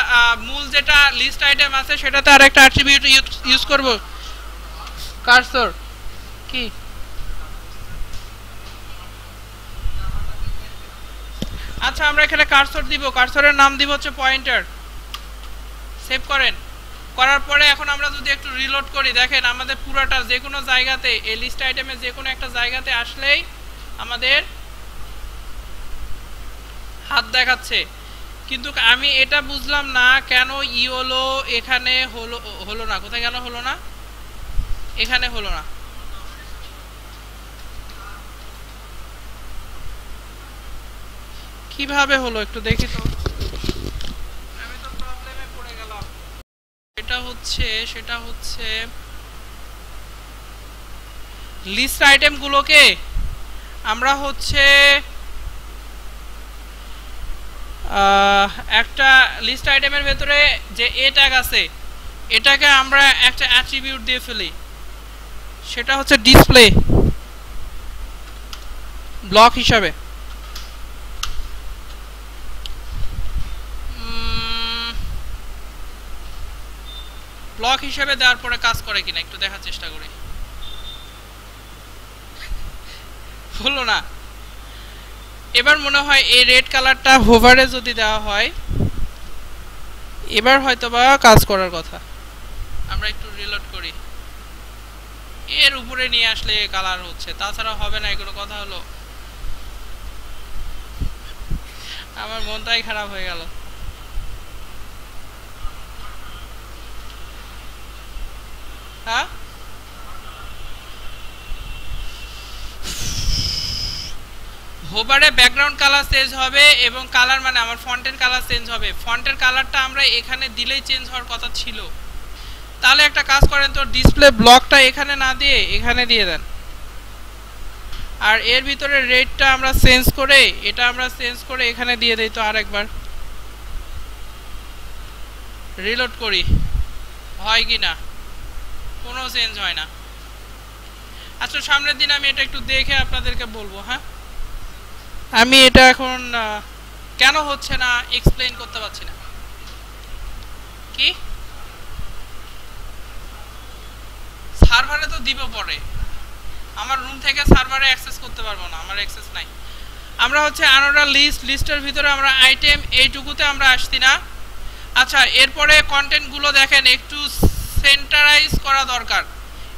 মূল যেটা লিস্ট আইটেম আছে সেটাতে আরেকটা অ্যাট্রিবিউট ইউজ করব কার্সর কি আচ্ছা আমরা এখানে কার্সর দিব কার্সরের নাম দিব হচ্ছে পয়েন্টার সেভ করেন করার পরে এখন আমরা যদি একটু রিলোড করি দেখেন আমাদের পুরোটা যে কোনো জায়গাতে এই লিস্ট আইটেমে যে কোনো একটা জায়গাতে আসলেই আমাদের হাত দেখাচ্ছে, কিন্তু আমি এটা বুঝলাম না কেন ইয়েলো এখানে হলো না, কোথায় কেন হলো না, এখানে হলো না। কিভাবে হলো একটু দেখি তো, আমি তো প্রবলেমে পড়ে গেলাম। সেটা হচ্ছে লিস্ট আইটেমগুলোকে আমরা হচ্ছে একটা লিস্ট আইটেমের ভেতরে যে এ ট্যাগ আছে এটাকে আমরা একটা অ্যাট্রিবিউট দিয়ে ফেলি, সেটা হচ্ছে ডিসপ্লে ব্লক হিসাবে। ব্লক হিসাবে দেওয়ার পরে কাজ করে কিনা একটু দেখার চেষ্টা করি। হলো না। এবার মনে হয় এই রেড কালারটা হোভারে যদি দেওয়া হয় এবার হয়তোবা কাজ করার কথা। আমরা একটু রিলোড করি, এর উপরে নিয়ে আসলে কালার হচ্ছে, তাছাড়া হবে না, এগুলো কথা হলো। আমার মনটাই খারাপ হয়ে গেল। হ্যাঁ, হোভারে ব্যাকগ্রাউন্ড কালার চেঞ্জ হবে এবং কালার মানে আমার ফন্টের কালার চেঞ্জ হবে। ফন্টের কালারটা আমরা এখানে দিলেই চেঞ্জ হওয়ার কথা ছিল। তাহলে একটা কাজ করেন তো, ডিসপ্লে ব্লকটা এখানে না দিয়ে এখানে দিয়ে দেন, আর এর ভিতরে রেডটা আমরা চেঞ্জ করে এখানে দিয়ে দেই তো। আরেকবার রিলোড করি, হয় কি না, কোনো চেঞ্জ হয় না। আচ্ছা, সামনের দিন আমি এটা একটু দেখে আপনাদেরকে বলবো। হ্যাঁ, আমি এটা এখন কেন হচ্ছে না এক্সপ্লেইন করতে পারছি না। কি সার্ভারে তো দিব পরে, আমার রুম থেকে সার্ভারে অ্যাক্সেস করতে পারবো না, আমার অ্যাক্সেস নাই। আমরা হচ্ছে আনোডা লিস্টের ভিতরে আমরা আইটেম এইটুকুতে আমরা আসছি না। আচ্ছা, এরপরে কন্টেন্টগুলো দেখেন একটু সেন্টারাইজ করা দরকার।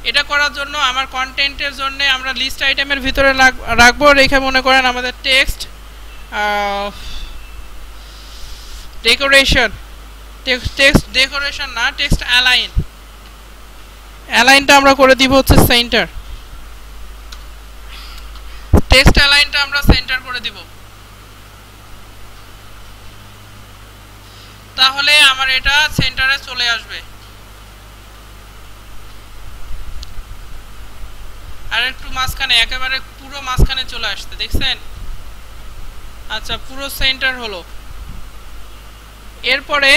এটা করার জন্য আমার কন্টেন্টের জন্য আমরা লিস্ট আইটেমের ভিতরে রাখবো, রেখে মনে করেন আমাদের টেক্সট ডেকোরেশন না, টেক্সট অ্যালাইনটা আমরা করে দিব হচ্ছে সেন্টার। টেক্সট অ্যালাইনটা আমরা সেন্টার করে দিব, তাহলে আমার এটা সেন্টারে চলে আসবে। আর একটু মাঝখানে, একেবারে পুরো মাঝখানে চলে আসছে, দেখছেন? আচ্ছা, পুরো সেন্টার হলো। এরপরে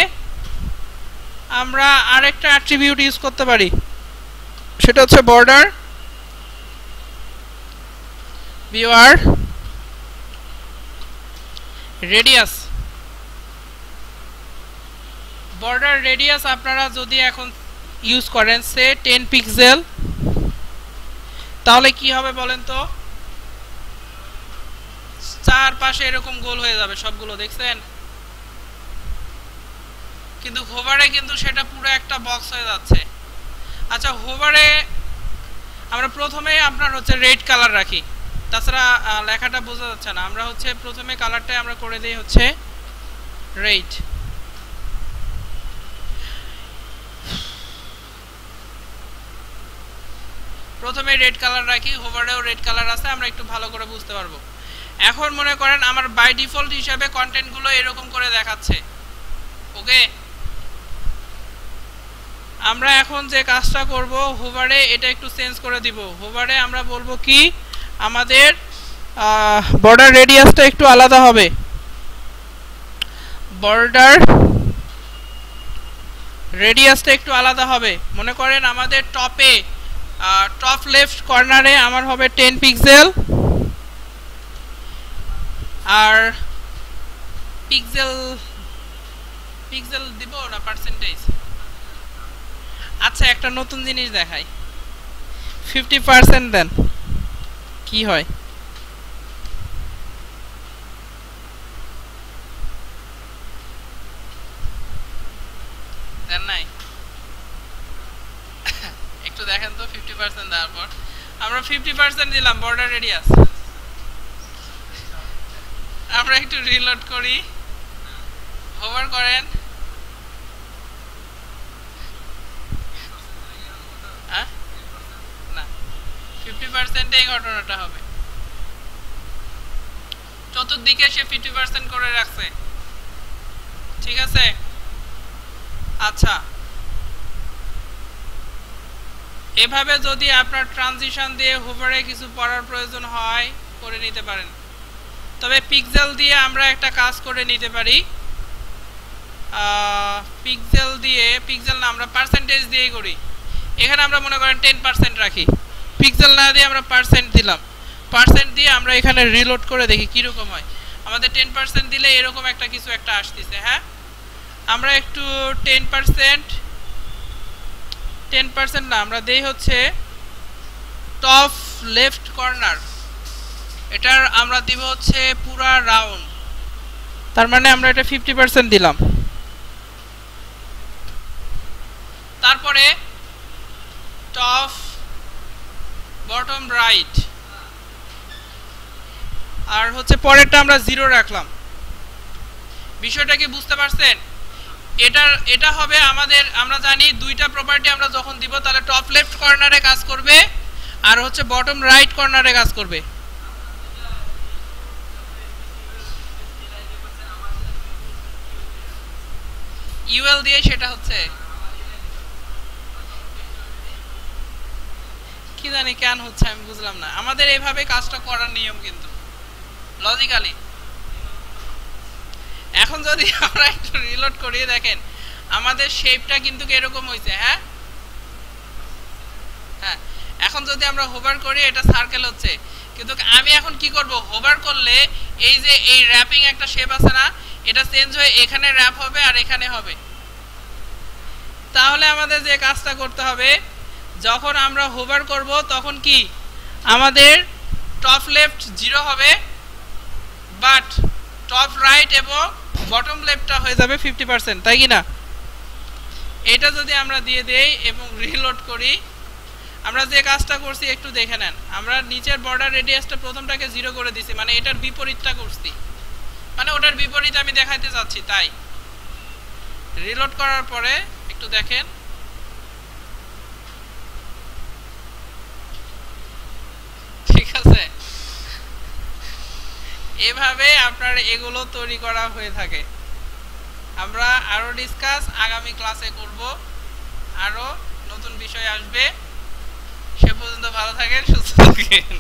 আমরা আরেকটা অ্যাট্রিবিউট ইউজ করতে পারি, সেটা হচ্ছে border viewer radius. Border radius আপনারা যদি এখন ইউজ করেন সে 10 পিক্সেল, তাহলে কি হবে বলেন তো? চারপাশে এরকম গোল হয়ে যাবে সবগুলো, দেখছেন? কিন্তু হোভারে কিন্তু সেটা পুরো একটা বক্স হয়ে যাচ্ছে। আচ্ছা, হোভারে আমরা প্রথমে আপনার হচ্ছে রেড কালার রাখি, তাছাড়া লেখাটা বোঝা যাচ্ছে না। আমরা হচ্ছে প্রথমে কালারটাই আমরা করে দিই হচ্ছে রেড। প্রথমে রেড কালার রাখি, হোভারেও রেড কালার আছে, আমরা একটু ভালো করে বুঝতে পারবো। এখন মনে করেন আমার বাই ডিফল্ট হিসাবে কন্টেন্টগুলো এরকম করে দেখাচ্ছে। ওকে, আমরা এখন যে কাজটা করব, হোভারে এটা একটু চেঞ্জ করে দিব। হোভারে আমরা বলবো কি, আমাদের বর্ডার রেডিয়াসটা একটু আলাদা হবে। বর্ডার রেডিয়াসটা একটু আলাদা হবে। মনে করেন আমাদের টপ লেফট কর্নারে আমার হবে 10 পিক্সেল, আর পিক্সেল দিব না পার্সেন্টেজ। আচ্ছা, একটা নতুন জিনিস দেখাই, 50% দেন, কি হয়? দেন নাই? একটু দেখেন তো, 50% দেওয়ার পর আমরা 50% দিলাম বর্ডার রেডিয়াস। আমরা একটু রিলোড করি, হোভার করেন। না, 50% এই ঘটনাটা হবে। চতুর্দিকে সে 50% করে রাখছে, ঠিক আছে। আচ্ছা, এভাবে যদি আপনার ট্রানজিশন দিয়ে হোভারে কিছু পড়ার প্রয়োজন হয় করে নিতে পারেন। তবে পিক্সেল দিয়ে আমরা একটা কাজ করে নিতে পারি। পিক্সেল দিয়ে, পিক্সেল না, আমরা পার্সেন্টেজ দিয়েই করি। এখানে আমরা মনে করেন 10% রাখি, পিক্সেল না দিয়ে আমরা পার্সেন্ট দিলাম। পার্সেন্ট দিয়ে আমরা এখানে রিলোড করে দেখি কীরকম হয়। আমাদের 10% দিলে এরকম একটা কিছু একটা আসতেছে। হ্যাঁ, আমরা একটু 10% না, আমরা দেই হচ্ছে টপ লেফট কর্নার, এটার আমরা দিব হচ্ছে পুরা রাউন্ড। তার মানে আমরা এটা 50% দিলাম। তারপরে টপ বটম রাইট, আর হচ্ছে পরেরটা আমরা 0 রাখলাম। বিষয়টা কি বুঝতে পারছেন? এটা হবে আমাদের, আমরা জানি দুইটা প্রপার্টি আমরা যখন দিব তাহলে টপ লেফট কর্নারে কাজ করবে আর হচ্ছে বটম রাইট কর্নারে কাজ করবে। ইউএল দিয়ে সেটা হচ্ছে কি জানি কেন হচ্ছে, আমি বুঝলাম না। আমাদের এইভাবে কাজটা করার নিয়ম কিন্তু লজিক্যালি। এখন যদি আমরা একটু রিলোড করিয়ে দেখেন আমাদের শেপটা কিন্তু এরকম হয়েছে। হ্যাঁ হ্যাঁ, এখন যদি আমরা হোভার করি এটা সার্কেল হচ্ছে, কিন্তু আমি এখন কি করব, হোভার করলে এই যে এই র্যাপিং একটা শেপ আছে না, এটা চেঞ্জ হয়ে এখানে র্যাপ হবে আর এখানে হবে। তাহলে আমাদের যে কাজটা করতে হবে, যখন আমরা হোভার করব তখন কি আমাদের টপ লেফট 0 হবে, বাট টপ রাইট এবং বটম লেফটটা হয়ে যাবে 50%, তাই কি না? এটা যদি আমরা দিয়ে দেই এবং রিলোড করি, আমরা যে কাজটা করছি একটু দেখে নেন। আমরা নিচের বর্ডার রেডিয়াসটা প্রথমটাকে 0 করে দিছি, মানে এটার বিপরীতটা করছি, মানে ওটার বিপরীত আমি দেখাইতে চাচ্ছি। তাই রিলোড করার পরে একটু দেখেন, ঠিক আছে। এভাবে আপনার এগুলো তৈরি করা হয়ে থাকে। আমরা আরো ডিসকাস আগামী ক্লাসে করব, আরো নতুন বিষয় আসবে। সে পর্যন্ত ভালো থাকেন, সুস্থ থাকেন।